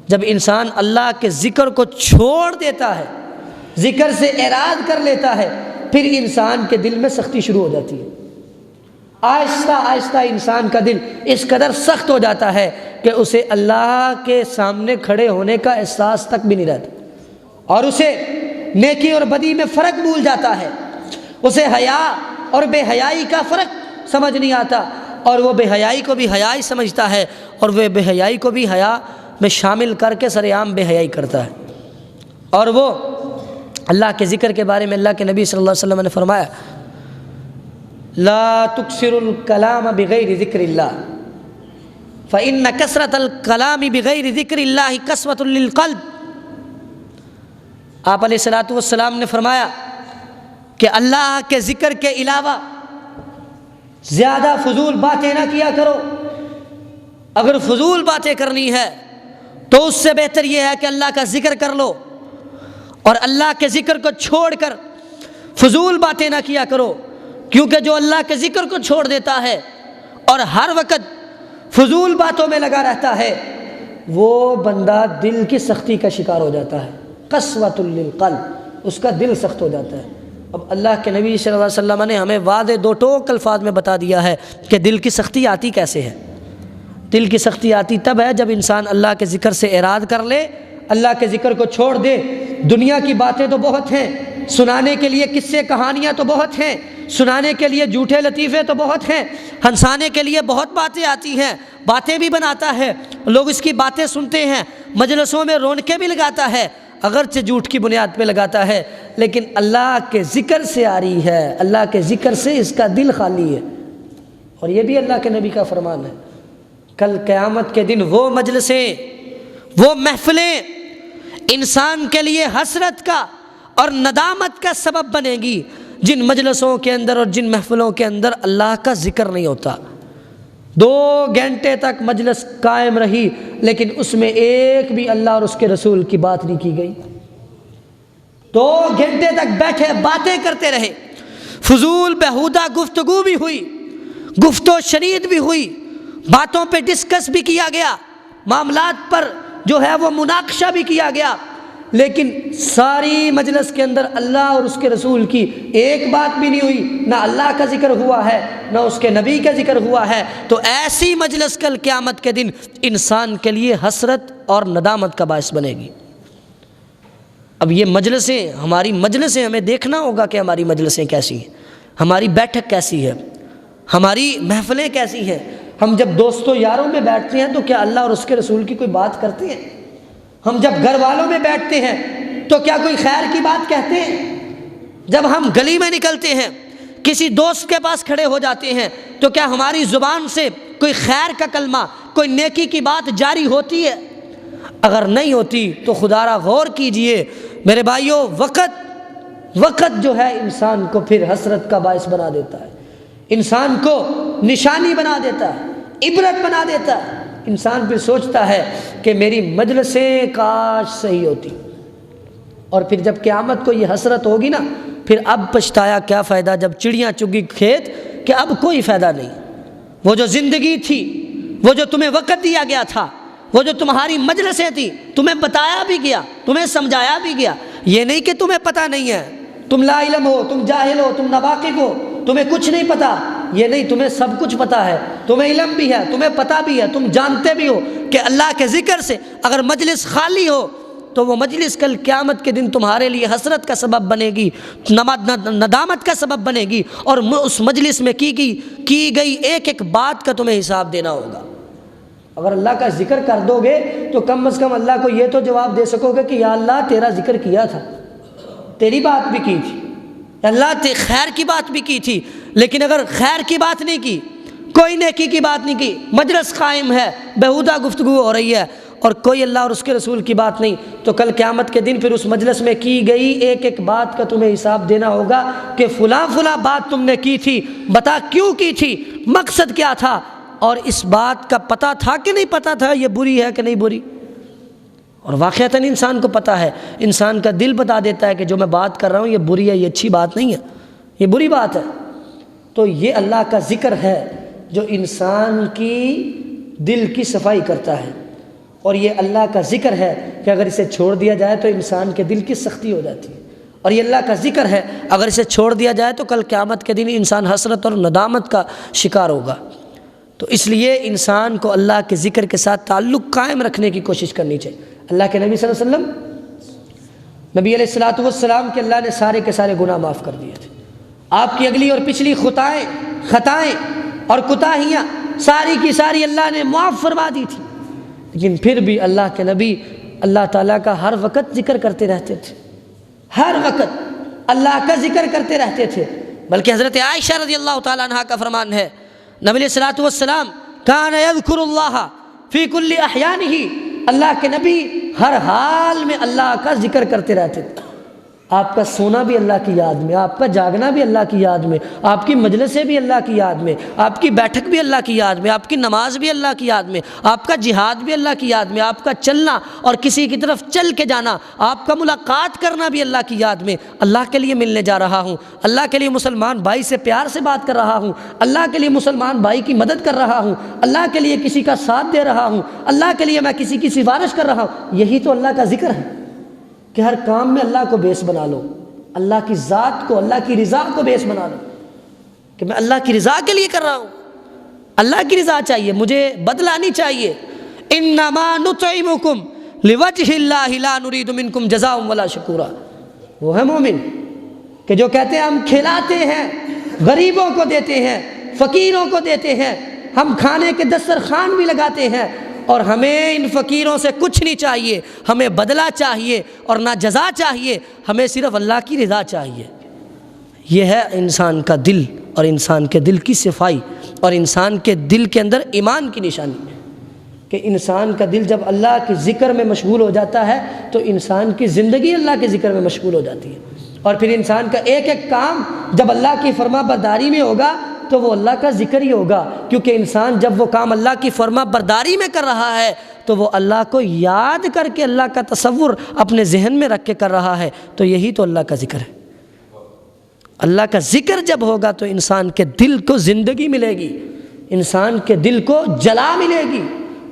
جب انسان اللہ کے ذکر کو چھوڑ دیتا ہے، ذکر سے اعراض کر لیتا ہے، پھر انسان کے دل میں سختی شروع ہو جاتی ہے۔ آہستہ آہستہ انسان کا دل اس قدر سخت ہو جاتا ہے کہ اسے اللہ کے سامنے کھڑے ہونے کا احساس تک بھی نہیں رہتا، اور اسے نیکی اور بدی میں فرق بھول جاتا ہے، اسے حیا اور بے حیائی کا فرق سمجھ نہیں آتا، اور وہ بے حیائی کو بھی حیا ہی سمجھتا ہے، اور وہ بے حیائی کو بھی حیا میں شامل کر کے سر عام بے حیائی کرتا ہے۔ اور وہ اللہ کے ذکر کے بارے میں اللہ کے نبی صلی اللہ علیہ وسلم نے فرمایا لا تکثروا الکلام بغیر ذکر اللہ فإن کثرۃ الکلام بغیر ذکر اللہ قسوۃ للقلب۔ آپ علیہ الصلوۃ والسلام نے فرمایا کہ اللہ کے ذکر کے علاوہ زیادہ فضول باتیں نہ کیا کرو۔ اگر فضول باتیں کرنی ہے تو اس سے بہتر یہ ہے کہ اللہ کا ذکر کر لو، اور اللہ کے ذکر کو چھوڑ کر فضول باتیں نہ کیا کرو، کیونکہ جو اللہ کے ذکر کو چھوڑ دیتا ہے اور ہر وقت فضول باتوں میں لگا رہتا ہے، وہ بندہ دل کی سختی کا شکار ہو جاتا ہے، قسوۃ للقلب، اس کا دل سخت ہو جاتا ہے۔ اب اللہ کے نبی صلی اللہ علیہ وسلم نے ہمیں واضح دو ٹوک الفاظ میں بتا دیا ہے کہ دل کی سختی آتی کیسے ہے۔ دل کی سختی آتی تب ہے جب انسان اللہ کے ذکر سے اعراض کر لے، اللہ کے ذکر کو چھوڑ دے۔ دنیا کی باتیں تو بہت ہیں، سنانے کے لیے قصے کہانیاں تو بہت ہیں، سنانے کے لیے جھوٹے لطیفے تو بہت ہیں، ہنسانے کے لیے بہت باتیں آتی ہیں، باتیں بھی بناتا ہے، لوگ اس کی باتیں سنتے ہیں، مجلسوں میں رونقیں بھی لگاتا ہے، اگرچہ جھوٹ کی بنیاد پہ لگاتا ہے، لیکن اللہ کے ذکر سے آ رہی ہے، اللہ کے ذکر سے اس کا دل خالی ہے۔ اور یہ بھی اللہ کے نبی کا فرمان ہے، کل قیامت کے دن وہ مجلسیں، وہ محفلیں انسان کے لیے حسرت کا اور ندامت کا سبب بنے گی جن مجلسوں کے اندر اور جن محفلوں کے اندر اللہ کا ذکر نہیں ہوتا۔ 2 گھنٹے تک مجلس قائم رہی لیکن اس میں ایک بھی اللہ اور اس کے رسول کی بات نہیں کی گئی۔ 2 گھنٹے تک بیٹھے باتیں کرتے رہے، فضول بیہودہ گفتگو بھی ہوئی، گفت و شنید بھی ہوئی، باتوں پہ ڈسکس بھی کیا گیا، معاملات پر جو ہے وہ مناقشہ بھی کیا گیا، لیکن ساری مجلس کے اندر اللہ اور اس کے رسول کی ایک بات بھی نہیں ہوئی، نہ اللہ کا ذکر ہوا ہے نہ اس کے نبی کا ذکر ہوا ہے۔ تو ایسی مجلس کل قیامت کے دن انسان کے لیے حسرت اور ندامت کا باعث بنے گی۔ اب یہ مجلسیں، ہماری مجلسیں، ہمیں دیکھنا ہوگا کہ ہماری مجلسیں کیسی ہیں، ہماری بیٹھک کیسی ہے، ہماری محفلیں کیسی ہیں۔ ہم جب دوستوں یاروں میں بیٹھتے ہیں تو کیا اللہ اور اس کے رسول کی کوئی بات کرتے ہیں؟ ہم جب گھر والوں میں بیٹھتے ہیں تو کیا کوئی خیر کی بات کہتے ہیں؟ جب ہم گلی میں نکلتے ہیں، کسی دوست کے پاس کھڑے ہو جاتے ہیں تو کیا ہماری زبان سے کوئی خیر کا کلمہ، کوئی نیکی کی بات جاری ہوتی ہے؟ اگر نہیں ہوتی تو خدا را غور کیجئے میرے بھائیوں، وقت جو ہے انسان کو پھر حسرت کا باعث بنا دیتا ہے، انسان کو نشانی بنا دیتا ہے، عبرت بنا دیتا ہے۔ انسان پھر سوچتا ہے کہ میری مجلسیں کاش صحیح ہوتی، اور پھر جب قیامت کو یہ حسرت ہوگی نا، پھر اب پچھتایا کیا فائدہ جب چڑیاں چگی کھیت، کہ اب کوئی فائدہ نہیں۔ وہ جو زندگی تھی، وہ جو تمہیں وقت دیا گیا تھا، وہ جو تمہاری مجلسیں تھی، تمہیں بتایا بھی گیا، تمہیں سمجھایا بھی گیا، یہ نہیں کہ تمہیں پتہ نہیں ہے، تم لا علم ہو، تم جاہل ہو، تم ناواقف ہو، تمہیں کچھ نہیں پتہ، یہ نہیں، تمہیں سب کچھ پتہ ہے، تمہیں علم بھی ہے، تمہیں پتہ بھی ہے، تم جانتے بھی ہو کہ اللہ کے ذکر سے اگر مجلس خالی ہو تو وہ مجلس کل قیامت کے دن تمہارے لیے حسرت کا سبب بنے گی، ندامت کا سبب بنے گی، اور اس مجلس میں کی گئی ایک ایک بات کا تمہیں حساب دینا ہوگا۔ اگر اللہ کا ذکر کر دو گے تو کم از کم اللہ کو یہ تو جواب دے سکو گے کہ یا اللہ تیرا ذکر کیا تھا، تیری بات بھی کی تھی، اللہ خیر کی بات بھی کی تھی، لیکن اگر خیر کی بات نہیں کی، کوئی نیکی کی بات نہیں کی، مجلس قائم ہے، بیہودہ گفتگو ہو رہی ہے، اور کوئی اللہ اور اس کے رسول کی بات نہیں، تو کل قیامت کے دن پھر اس مجلس میں کی گئی ایک ایک بات کا تمہیں حساب دینا ہوگا کہ فلاں فلاں بات تم نے کی تھی، بتا کیوں کی تھی، مقصد کیا تھا، اور اس بات کا پتہ تھا کہ نہیں پتہ تھا، یہ بری ہے کہ نہیں بری۔ اور واقعتاً انسان کو پتہ ہے، انسان کا دل بتا دیتا ہے کہ جو میں بات کر رہا ہوں یہ بری ہے، یہ اچھی بات نہیں ہے، یہ بری بات ہے۔ تو یہ اللہ کا ذکر ہے جو انسان کی دل کی صفائی کرتا ہے، اور یہ اللہ کا ذکر ہے کہ اگر اسے چھوڑ دیا جائے تو انسان کے دل کی سختی ہو جاتی ہے، اور یہ اللہ کا ذکر ہے اگر اسے چھوڑ دیا جائے تو کل قیامت کے دن انسان حسرت اور ندامت کا شکار ہوگا۔ تو اس لیے انسان کو اللہ کے ذکر کے ساتھ تعلق قائم رکھنے کی کوشش کرنی چاہیے۔ اللہ کے نبی صلی اللہ علیہ وسلم، نبی علیہ الصلوۃ والسلام کے اللہ نے سارے کے سارے گناہ معاف کر دیے تھے، آپ کی اگلی اور پچھلی خطائیں اور کوتاہیاں ساری کی ساری اللہ نے معاف فرما دی تھی، لیکن پھر بھی اللہ کے نبی اللہ تعالیٰ کا ہر وقت ذکر کرتے رہتے تھے، ہر وقت اللہ کا ذکر کرتے رہتے تھے۔ بلکہ حضرت عائشہ رضی اللہ تعالیٰ عنہا کا فرمان ہے، نبی علیہ الصلوۃ والسلام کان یذکر اللہ فی کل احیانہ، اللہ کے نبی ہر حال میں اللہ کا ذکر کرتے رہتے تھے۔ آپ کا سونا بھی اللہ کی یاد میں، آپ کا جاگنا بھی اللہ کی یاد میں، آپ کی مجلسیں بھی اللہ کی یاد میں، آپ کی بیٹھک بھی اللہ کی یاد میں، آپ کی نماز بھی اللہ کی یاد میں، آپ کا جہاد بھی اللہ کی یاد میں، آپ کا چلنا اور کسی کی طرف چل کے جانا، آپ کا ملاقات کرنا بھی اللہ کی یاد میں۔ اللہ کے لیے ملنے جا رہا ہوں، اللہ کے لیے مسلمان بھائی سے پیار سے بات کر رہا ہوں، اللہ کے لیے مسلمان بھائی کی مدد کر رہا ہوں، اللہ کے لیے کسی کا ساتھ دے رہا ہوں، اللہ کے لیے میں کسی کی سفارش کر رہا ہوں۔ یہی تو اللہ کا ذکر ہے کہ ہر کام میں اللہ کو بیس بنا لو، اللہ کی ذات کو، اللہ کی رضا کو بیس بنا لو کہ میں اللہ کی رضا کے لیے کر رہا ہوں، اللہ کی رضا چاہیے، مجھے بدلہ نہیں چاہیے۔ انما نطعمکم لوجہ اللہ لا نرید منکم جزاء ولا شکورا۔ وہ ہے مومن کہ جو کہتے ہیں ہم کھلاتے ہیں، غریبوں کو دیتے ہیں، فقیروں کو دیتے ہیں، ہم کھانے کے دسترخوان بھی لگاتے ہیں، اور ہمیں ان فقیروں سے کچھ نہیں چاہیے، ہمیں بدلہ چاہیے اور نہ جزا چاہیے، ہمیں صرف اللہ کی رضا چاہیے۔ یہ ہے انسان کا دل اور انسان کے دل کی صفائی اور انسان کے دل کے اندر ایمان کی نشانی کہ انسان کا دل جب اللہ کے ذکر میں مشغول ہو جاتا ہے تو انسان کی زندگی اللہ کے ذکر میں مشغول ہو جاتی ہے، اور پھر انسان کا ایک ایک کام جب اللہ کی فرما برداری میں ہوگا تو وہ اللہ کا ذکر ہی ہوگا، کیونکہ انسان جب وہ کام اللہ کی فرما برداری میں کر رہا ہے تو وہ اللہ کو یاد کر کے اللہ کا تصور اپنے ذہن میں رکھ کے کر رہا ہے، تو یہی تو اللہ کا ذکر ہے۔ اللہ کا ذکر جب ہوگا تو انسان کے دل کو زندگی ملے گی، انسان کے دل کو جلا ملے گی،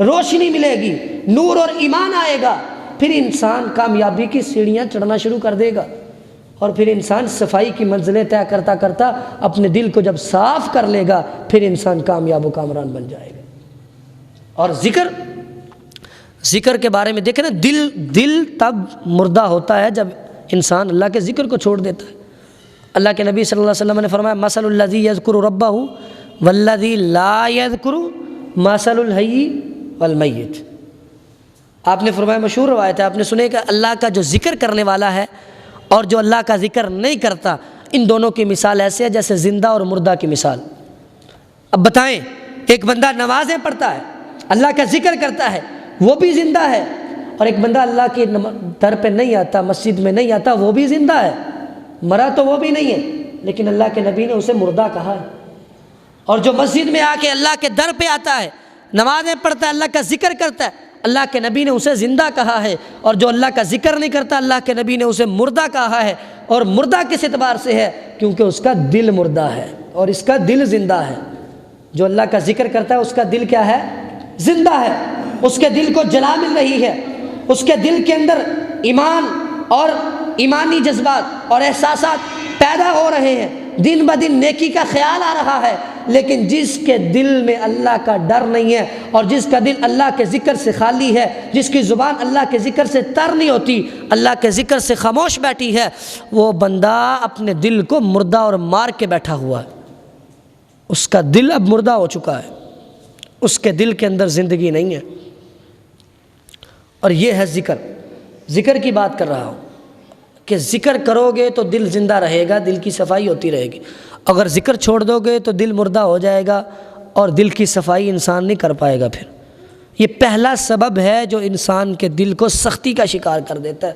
روشنی ملے گی، نور اور ایمان آئے گا، پھر انسان کامیابی کی سیڑھیاں چڑھنا شروع کر دے گا، اور پھر انسان صفائی کی منزلیں طے کرتا کرتا اپنے دل کو جب صاف کر لے گا پھر انسان کامیاب و کامران بن جائے گا۔ اور ذکر کے بارے میں دیکھیں نا، دل تب مردہ ہوتا ہے جب انسان اللہ کے ذکر کو چھوڑ دیتا ہے۔ اللہ کے نبی صلی اللہ علیہ وسلم نے فرمایا مثل الذی یذکر ربہ والذی لا یذکر مثل الحی والمیت۔ آپ نے فرمایا، مشہور روایت ہے، آپ نے سنے کہ اللہ کا جو ذکر کرنے والا ہے اور جو اللہ کا ذکر نہیں کرتا، ان دونوں کی مثال ایسے ہے جیسے زندہ اور مردہ کی مثال۔ اب بتائیں، ایک بندہ نمازیں پڑھتا ہے، اللہ کا ذکر کرتا ہے، وہ بھی زندہ ہے، اور ایک بندہ اللہ کے در پہ نہیں آتا، مسجد میں نہیں آتا، وہ بھی زندہ ہے، مرا تو وہ بھی نہیں ہے، لیکن اللہ کے نبی نے اسے مردہ کہا ہے۔ اور جو مسجد میں آ کے اللہ کے در پہ آتا ہے، نمازیں پڑھتا ہے، اللہ کا ذکر کرتا ہے، اللہ کے نبی نے اسے زندہ کہا ہے، اور جو اللہ کا ذکر نہیں کرتا اللہ کے نبی نے اسے مردہ کہا ہے۔ اور مردہ کس اعتبار سے ہے؟ کیونکہ اس کا دل مردہ ہے اور اس کا دل زندہ ہے۔ جو اللہ کا ذکر کرتا ہے اس کا دل کیا ہے؟ زندہ ہے، اس کے دل کو جلا مل رہی ہے، اس کے دل کے اندر ایمان اور ایمانی جذبات اور احساسات پیدا ہو رہے ہیں، دن بدن نیکی کا خیال آ رہا ہے۔ لیکن جس کے دل میں اللہ کا ڈر نہیں ہے اور جس کا دل اللہ کے ذکر سے خالی ہے، جس کی زبان اللہ کے ذکر سے تر نہیں ہوتی، اللہ کے ذکر سے خاموش بیٹھی ہے، وہ بندہ اپنے دل کو مردہ اور مار کے بیٹھا ہوا ہے۔ اس کا دل اب مردہ ہو چکا ہے، اس کے دل کے اندر زندگی نہیں ہے۔ اور یہ ہے ذکر کی بات کر رہا ہوں کہ ذکر کرو گے تو دل زندہ رہے گا، دل کی صفائی ہوتی رہے گی۔ اگر ذکر چھوڑ دو گے تو دل مردہ ہو جائے گا اور دل کی صفائی انسان نہیں کر پائے گا۔ پھر یہ پہلا سبب ہے جو انسان کے دل کو سختی کا شکار کر دیتا ہے،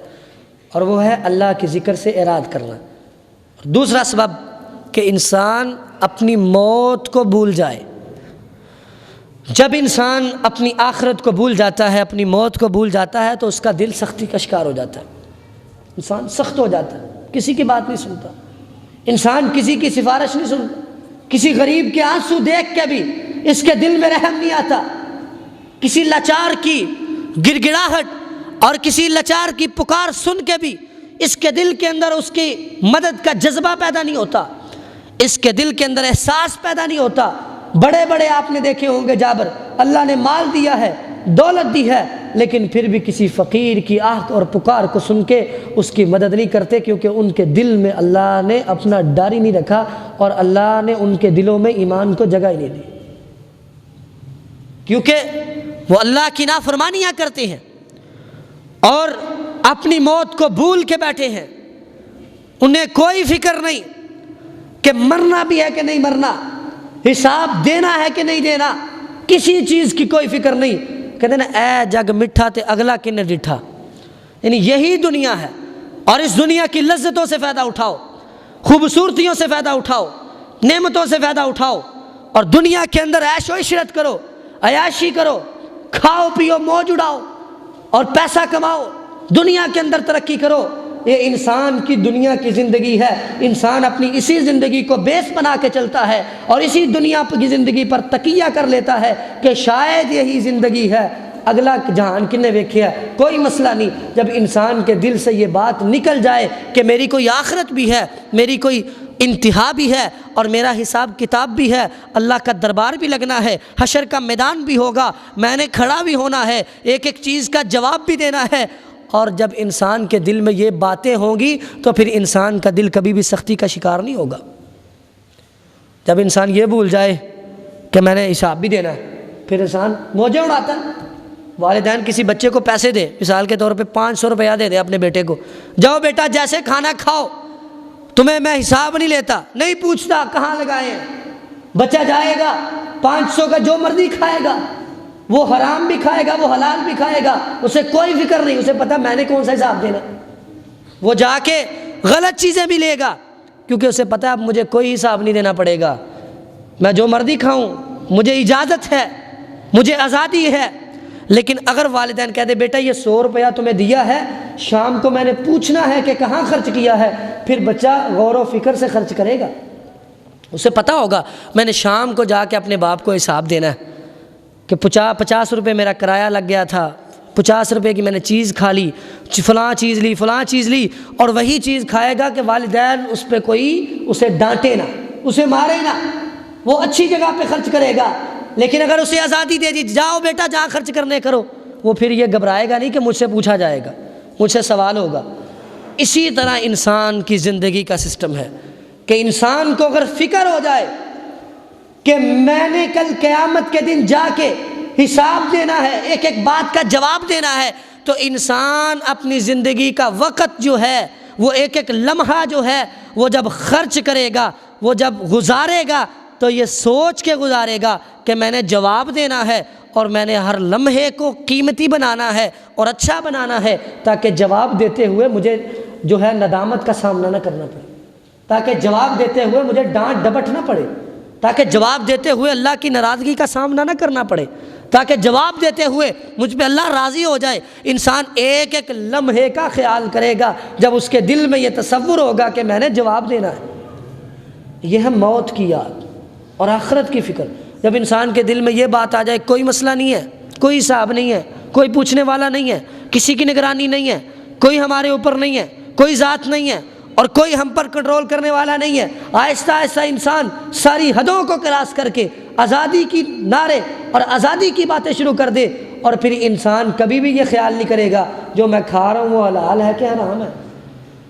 اور وہ ہے اللہ کے ذکر سے اعراض کرنا۔ دوسرا سبب کہ انسان اپنی موت کو بھول جائے۔ جب انسان اپنی آخرت کو بھول جاتا ہے، اپنی موت کو بھول جاتا ہے، تو اس کا دل سختی کا شکار ہو جاتا ہے، انسان سخت ہو جاتا ہے، کسی کی بات نہیں سنتا، انسان کسی کی سفارش نہیں سنتا، کسی غریب کے آنسو دیکھ کے بھی اس کے دل میں رحم نہیں آتا، کسی لاچار کی گڑ گڑاہٹ اور کسی لاچار کی پکار سن کے بھی اس کے دل کے اندر اس کی مدد کا جذبہ پیدا نہیں ہوتا، اس کے دل کے اندر احساس پیدا نہیں ہوتا۔ بڑے بڑے آپ نے دیکھے ہوں گے جابر، اللہ نے مال دیا ہے، دولت دی ہے، لیکن پھر بھی کسی فقیر کی آہ اور پکار کو سن کے اس کی مدد نہیں کرتے، کیونکہ ان کے دل میں اللہ نے اپنا ڈر ہی نہیں رکھا، اور اللہ نے ان کے دلوں میں ایمان کو جگہ ہی نہیں دی، کیونکہ وہ اللہ کی نافرمانیاں کرتے ہیں اور اپنی موت کو بھول کے بیٹھے ہیں۔ انہیں کوئی فکر نہیں کہ مرنا بھی ہے کہ نہیں مرنا، حساب دینا ہے کہ نہیں دینا، کسی چیز کی کوئی فکر نہیں۔ کہتے ہیں نا، اے جگ مٹھا تے اگلا کنے ڈٹھا، یعنی یہی دنیا ہے، اور اس دنیا کی لذتوں سے فائدہ اٹھاؤ، خوبصورتیوں سے فائدہ اٹھاؤ، نعمتوں سے فائدہ اٹھاؤ، اور دنیا کے اندر عیش و عشرت کرو، عیاشی کرو، کھاؤ پیو موج اڑاؤ اور پیسہ کماؤ، دنیا کے اندر ترقی کرو۔ یہ انسان کی دنیا کی زندگی ہے، انسان اپنی اسی زندگی کو بیس بنا کے چلتا ہے اور اسی دنیا کی زندگی پر تکیہ کر لیتا ہے کہ شاید یہی زندگی ہے، اگلا جہان کنے ویکھے ہے، کوئی مسئلہ نہیں۔ جب انسان کے دل سے یہ بات نکل جائے کہ میری کوئی آخرت بھی ہے، میری کوئی انتہا بھی ہے، اور میرا حساب کتاب بھی ہے، اللہ کا دربار بھی لگنا ہے، حشر کا میدان بھی ہوگا، میں نے کھڑا بھی ہونا ہے، ایک ایک چیز کا جواب بھی دینا ہے، اور جب انسان کے دل میں یہ باتیں ہوں گی تو پھر انسان کا دل کبھی بھی سختی کا شکار نہیں ہوگا۔ جب انسان یہ بھول جائے کہ میں نے حساب بھی دینا ہے، پھر انسان موجیں اڑاتا ہے۔ والدین کسی بچے کو پیسے دے، مثال کے طور پہ 500 روپیہ دے دے اپنے بیٹے کو، جاؤ بیٹا جیسے کھانا کھاؤ، تمہیں میں حساب نہیں لیتا، نہیں پوچھتا کہاں لگائے ہیں۔ بچہ جائے گا 500 کا جو مرضی کھائے گا، وہ حرام بھی کھائے گا، وہ حلال بھی کھائے گا، اسے کوئی فکر نہیں، اسے پتہ میں نے کون سا حساب دینا۔ وہ جا کے غلط چیزیں بھی لے گا، کیونکہ اسے پتہ اب مجھے کوئی حساب نہیں دینا پڑے گا، میں جو مرضی کھاؤں، مجھے اجازت ہے، مجھے آزادی ہے۔ لیکن اگر والدین کہہ دے بیٹا یہ 100 روپیہ تمہیں دیا ہے، شام کو میں نے پوچھنا ہے کہ کہاں خرچ کیا ہے، پھر بچہ غور و فکر سے خرچ کرے گا، اسے پتہ ہوگا میں نے شام کو جا کے اپنے باپ کو حساب دینا ہے کہ 50 روپے میرا کرایہ لگ گیا تھا، 50 روپے کی میں نے چیز کھا لی، فلاں چیز لی، اور وہی چیز کھائے گا کہ والدین اس پہ کوئی اسے ڈانٹے نہ، اسے مارے نہ، وہ اچھی جگہ پہ خرچ کرے گا۔ لیکن اگر اسے آزادی دے دی، جاؤ بیٹا جہاں خرچ کرنے کرو، وہ پھر یہ گھبرائے گا نہیں کہ مجھ سے پوچھا جائے گا، مجھ سے سوال ہوگا۔ اسی طرح انسان کی زندگی کا سسٹم ہے کہ انسان کو اگر فکر ہو جائے کہ میں نے کل قیامت کے دن جا کے حساب دینا ہے، ایک ایک بات کا جواب دینا ہے، تو انسان اپنی زندگی کا وقت جو ہے، وہ ایک ایک لمحہ جو ہے، وہ جب خرچ کرے گا، وہ جب گزارے گا، تو یہ سوچ کے گزارے گا کہ میں نے جواب دینا ہے، اور میں نے ہر لمحے کو قیمتی بنانا ہے اور اچھا بنانا ہے، تاکہ جواب دیتے ہوئے مجھے جو ہے ندامت کا سامنا نہ کرنا پڑے، تاکہ جواب دیتے ہوئے مجھے ڈانٹ ڈپٹ نہ پڑے، تاکہ جواب دیتے ہوئے اللہ کی ناراضگی کا سامنا نہ کرنا پڑے، تاکہ جواب دیتے ہوئے مجھ پہ اللہ راضی ہو جائے۔ انسان ایک ایک لمحے کا خیال کرے گا جب اس کے دل میں یہ تصور ہوگا کہ میں نے جواب دینا ہے۔ یہ ہے موت کی یاد اور آخرت کی فکر۔ جب انسان کے دل میں یہ بات آ جائے، کوئی مسئلہ نہیں ہے، کوئی حساب نہیں ہے، کوئی پوچھنے والا نہیں ہے، کسی کی نگرانی نہیں ہے، کوئی ہمارے اوپر نہیں ہے، کوئی ذات نہیں ہے، اور کوئی ہم پر کنٹرول کرنے والا نہیں ہے، آہستہ آہستہ انسان ساری حدوں کو کراس کر کے آزادی کی نعرے اور آزادی کی باتیں شروع کر دے، اور پھر انسان کبھی بھی یہ خیال نہیں کرے گا جو میں کھا رہا ہوں وہ حلال ہے کہ حرام ہے،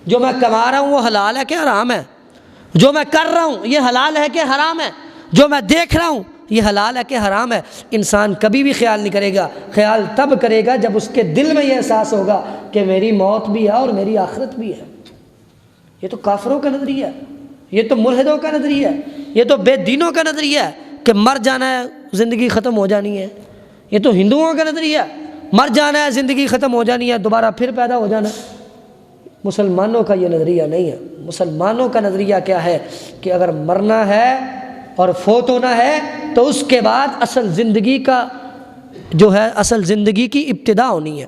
جو میں کما رہا ہوں وہ حلال ہے کہ حرام ہے، جو میں کر رہا ہوں یہ حلال ہے کہ حرام ہے، جو میں دیکھ رہا ہوں یہ حلال ہے کہ حرام ہے۔ انسان کبھی بھی خیال نہیں کرے گا، خیال تب کرے گا جب اس کے دل میں یہ احساس ہوگا کہ میری موت بھی ہے اور میری آخرت بھی ہے۔ یہ تو کافروں کا نظریہ ہے، یہ تو ملحدوں کا نظریہ ہے، یہ تو بے دینوں کا نظریہ ہے کہ مر جانا ہے، زندگی ختم ہو جانی ہے، یہ تو ہندوؤں کا نظریہ، مر جانا ہے، زندگی ختم ہو جانی ہے، دوبارہ پھر پیدا ہو جانا ہے۔ مسلمانوں کا یہ نظریہ نہیں ہے۔ مسلمانوں کا نظریہ کیا ہے کہ اگر مرنا ہے اور فوت ہونا ہے تو اس کے بعد اصل زندگی کا جو ہے اصل زندگی کی ابتدا ہونی ہے۔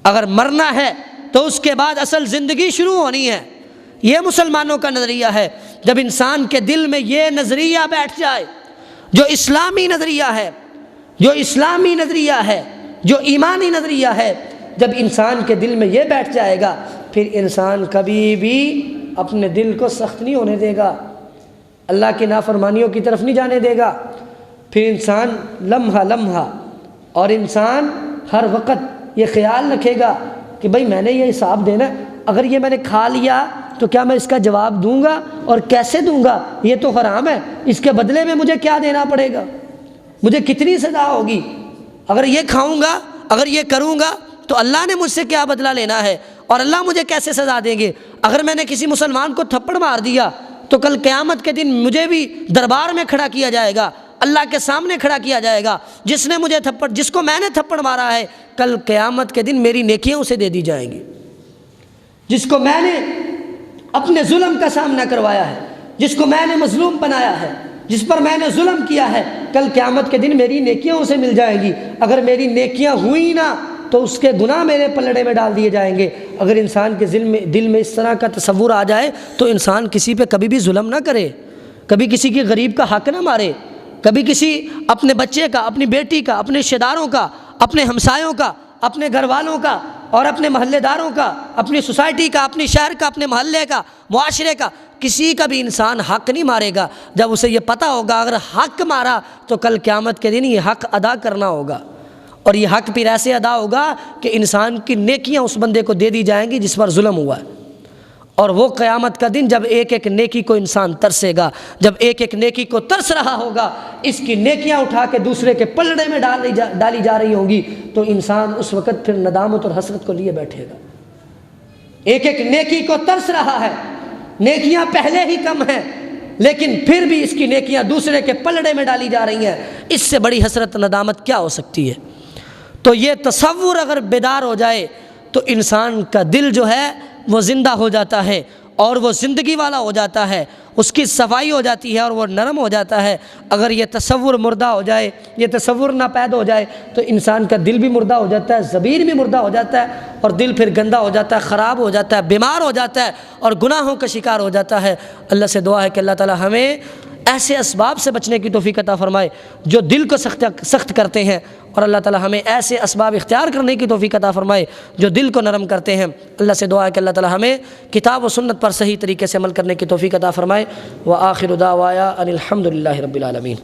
اگر مرنا ہے تو اس کے بعد اصل زندگی شروع ہونی ہے۔ یہ مسلمانوں کا نظریہ ہے۔ جب انسان کے دل میں یہ نظریہ بیٹھ جائے، جو اسلامی نظریہ ہے، جو اسلامی نظریہ ہے، جو ایمانی نظریہ ہے، جب انسان کے دل میں یہ بیٹھ جائے گا، پھر انسان کبھی بھی اپنے دل کو سخت نہیں ہونے دے گا، اللہ کی نافرمانیوں کی طرف نہیں جانے دے گا۔ پھر انسان لمحہ لمحہ اور انسان ہر وقت یہ خیال رکھے گا کہ بھئی میں نے یہ حساب دینا ہے، اگر یہ میں نے کھا لیا تو کیا میں اس کا جواب دوں گا اور کیسے دوں گا؟ یہ تو حرام ہے، اس کے بدلے میں مجھے کیا دینا پڑے گا، مجھے کتنی سزا ہوگی؟ اگر یہ کھاؤں گا، اگر یہ کروں گا تو اللہ نے مجھ سے کیا بدلہ لینا ہے اور اللہ مجھے کیسے سزا دیں گے؟ اگر میں نے کسی مسلمان کو تھپڑ مار دیا تو کل قیامت کے دن مجھے بھی دربار میں کھڑا کیا جائے گا، اللہ کے سامنے کھڑا کیا جائے گا۔ جس کو میں نے تھپڑ مارا ہے، کل قیامت کے دن میری نیکیاں اسے دے دی جائیں گی۔ جس کو میں نے اپنے ظلم کا سامنا کروایا ہے، جس کو میں نے مظلوم بنایا ہے، جس پر میں نے ظلم کیا ہے، کل قیامت کے دن میری نیکیاں اسے مل جائیں گی۔ اگر میری نیکیاں ہوئی نہ تو اس کے گناہ میرے پلڑے میں ڈال دیے جائیں گے۔ اگر انسان کے دل میں اس طرح کا تصور آ جائے تو انسان کسی پہ کبھی بھی ظلم نہ کرے، کبھی کسی کی غریب کا حق نہ مارے، کبھی کسی اپنے بچے کا، اپنی بیٹی کا، اپنے رشتہ داروں کا، اپنے ہمسایوں کا، اپنے گھر والوں کا اور اپنے محلے داروں کا، اپنی سوسائٹی کا، اپنے شہر کا، اپنے محلے کا، معاشرے کا، کسی کا بھی انسان حق نہیں مارے گا جب اسے یہ پتہ ہوگا اگر حق مارا تو کل قیامت کے دن یہ حق ادا کرنا ہوگا، اور یہ حق پھر ایسے ادا ہوگا کہ انسان کی نیکیاں اس بندے کو دے دی جائیں گی جس پر ظلم ہوا ہے۔ اور وہ قیامت کا دن جب ایک ایک نیکی کو انسان ترسے گا، جب ایک ایک نیکی کو ترس رہا ہوگا، اس کی نیکیاں اٹھا کے دوسرے کے پلڑے میں ڈالی جا رہی ہوں گی، تو انسان اس وقت پھر ندامت اور حسرت کو لیے بیٹھے گا۔ ایک ایک نیکی کو ترس رہا ہے، نیکیاں پہلے ہی کم ہیں لیکن پھر بھی اس کی نیکیاں دوسرے کے پلڑے میں ڈالی جا رہی ہیں، اس سے بڑی حسرت ندامت کیا ہو سکتی ہے؟ تو یہ تصور اگر بیدار ہو جائے تو انسان کا دل جو ہے وہ زندہ ہو جاتا ہے اور وہ زندگی والا ہو جاتا ہے، اس کی صفائی ہو جاتی ہے اور وہ نرم ہو جاتا ہے۔ اگر یہ تصور مردہ ہو جائے، یہ تصور ناپید ہو جائے تو انسان کا دل بھی مردہ ہو جاتا ہے، ضمیر بھی مردہ ہو جاتا ہے اور دل پھر گندا ہو جاتا ہے، خراب ہو جاتا ہے، بیمار ہو جاتا ہے اور گناہوں کا شکار ہو جاتا ہے۔ اللہ سے دعا ہے کہ اللہ تعالی ہمیں ایسے اسباب سے بچنے کی توفیق عطا فرمائے جو دل کو سخت کرتے ہیں، اور اللہ تعالی ہمیں ایسے اسباب اختیار کرنے کی توفیق عطا فرمائے جو دل کو نرم کرتے ہیں۔ اللہ سے دعا ہے کہ اللہ تعالی ہمیں کتاب و سنت پر صحیح طریقے سے عمل کرنے کی توفیق عطا فرمائے۔ وآخر دعوایا ان الحمد للہ رب العالمین۔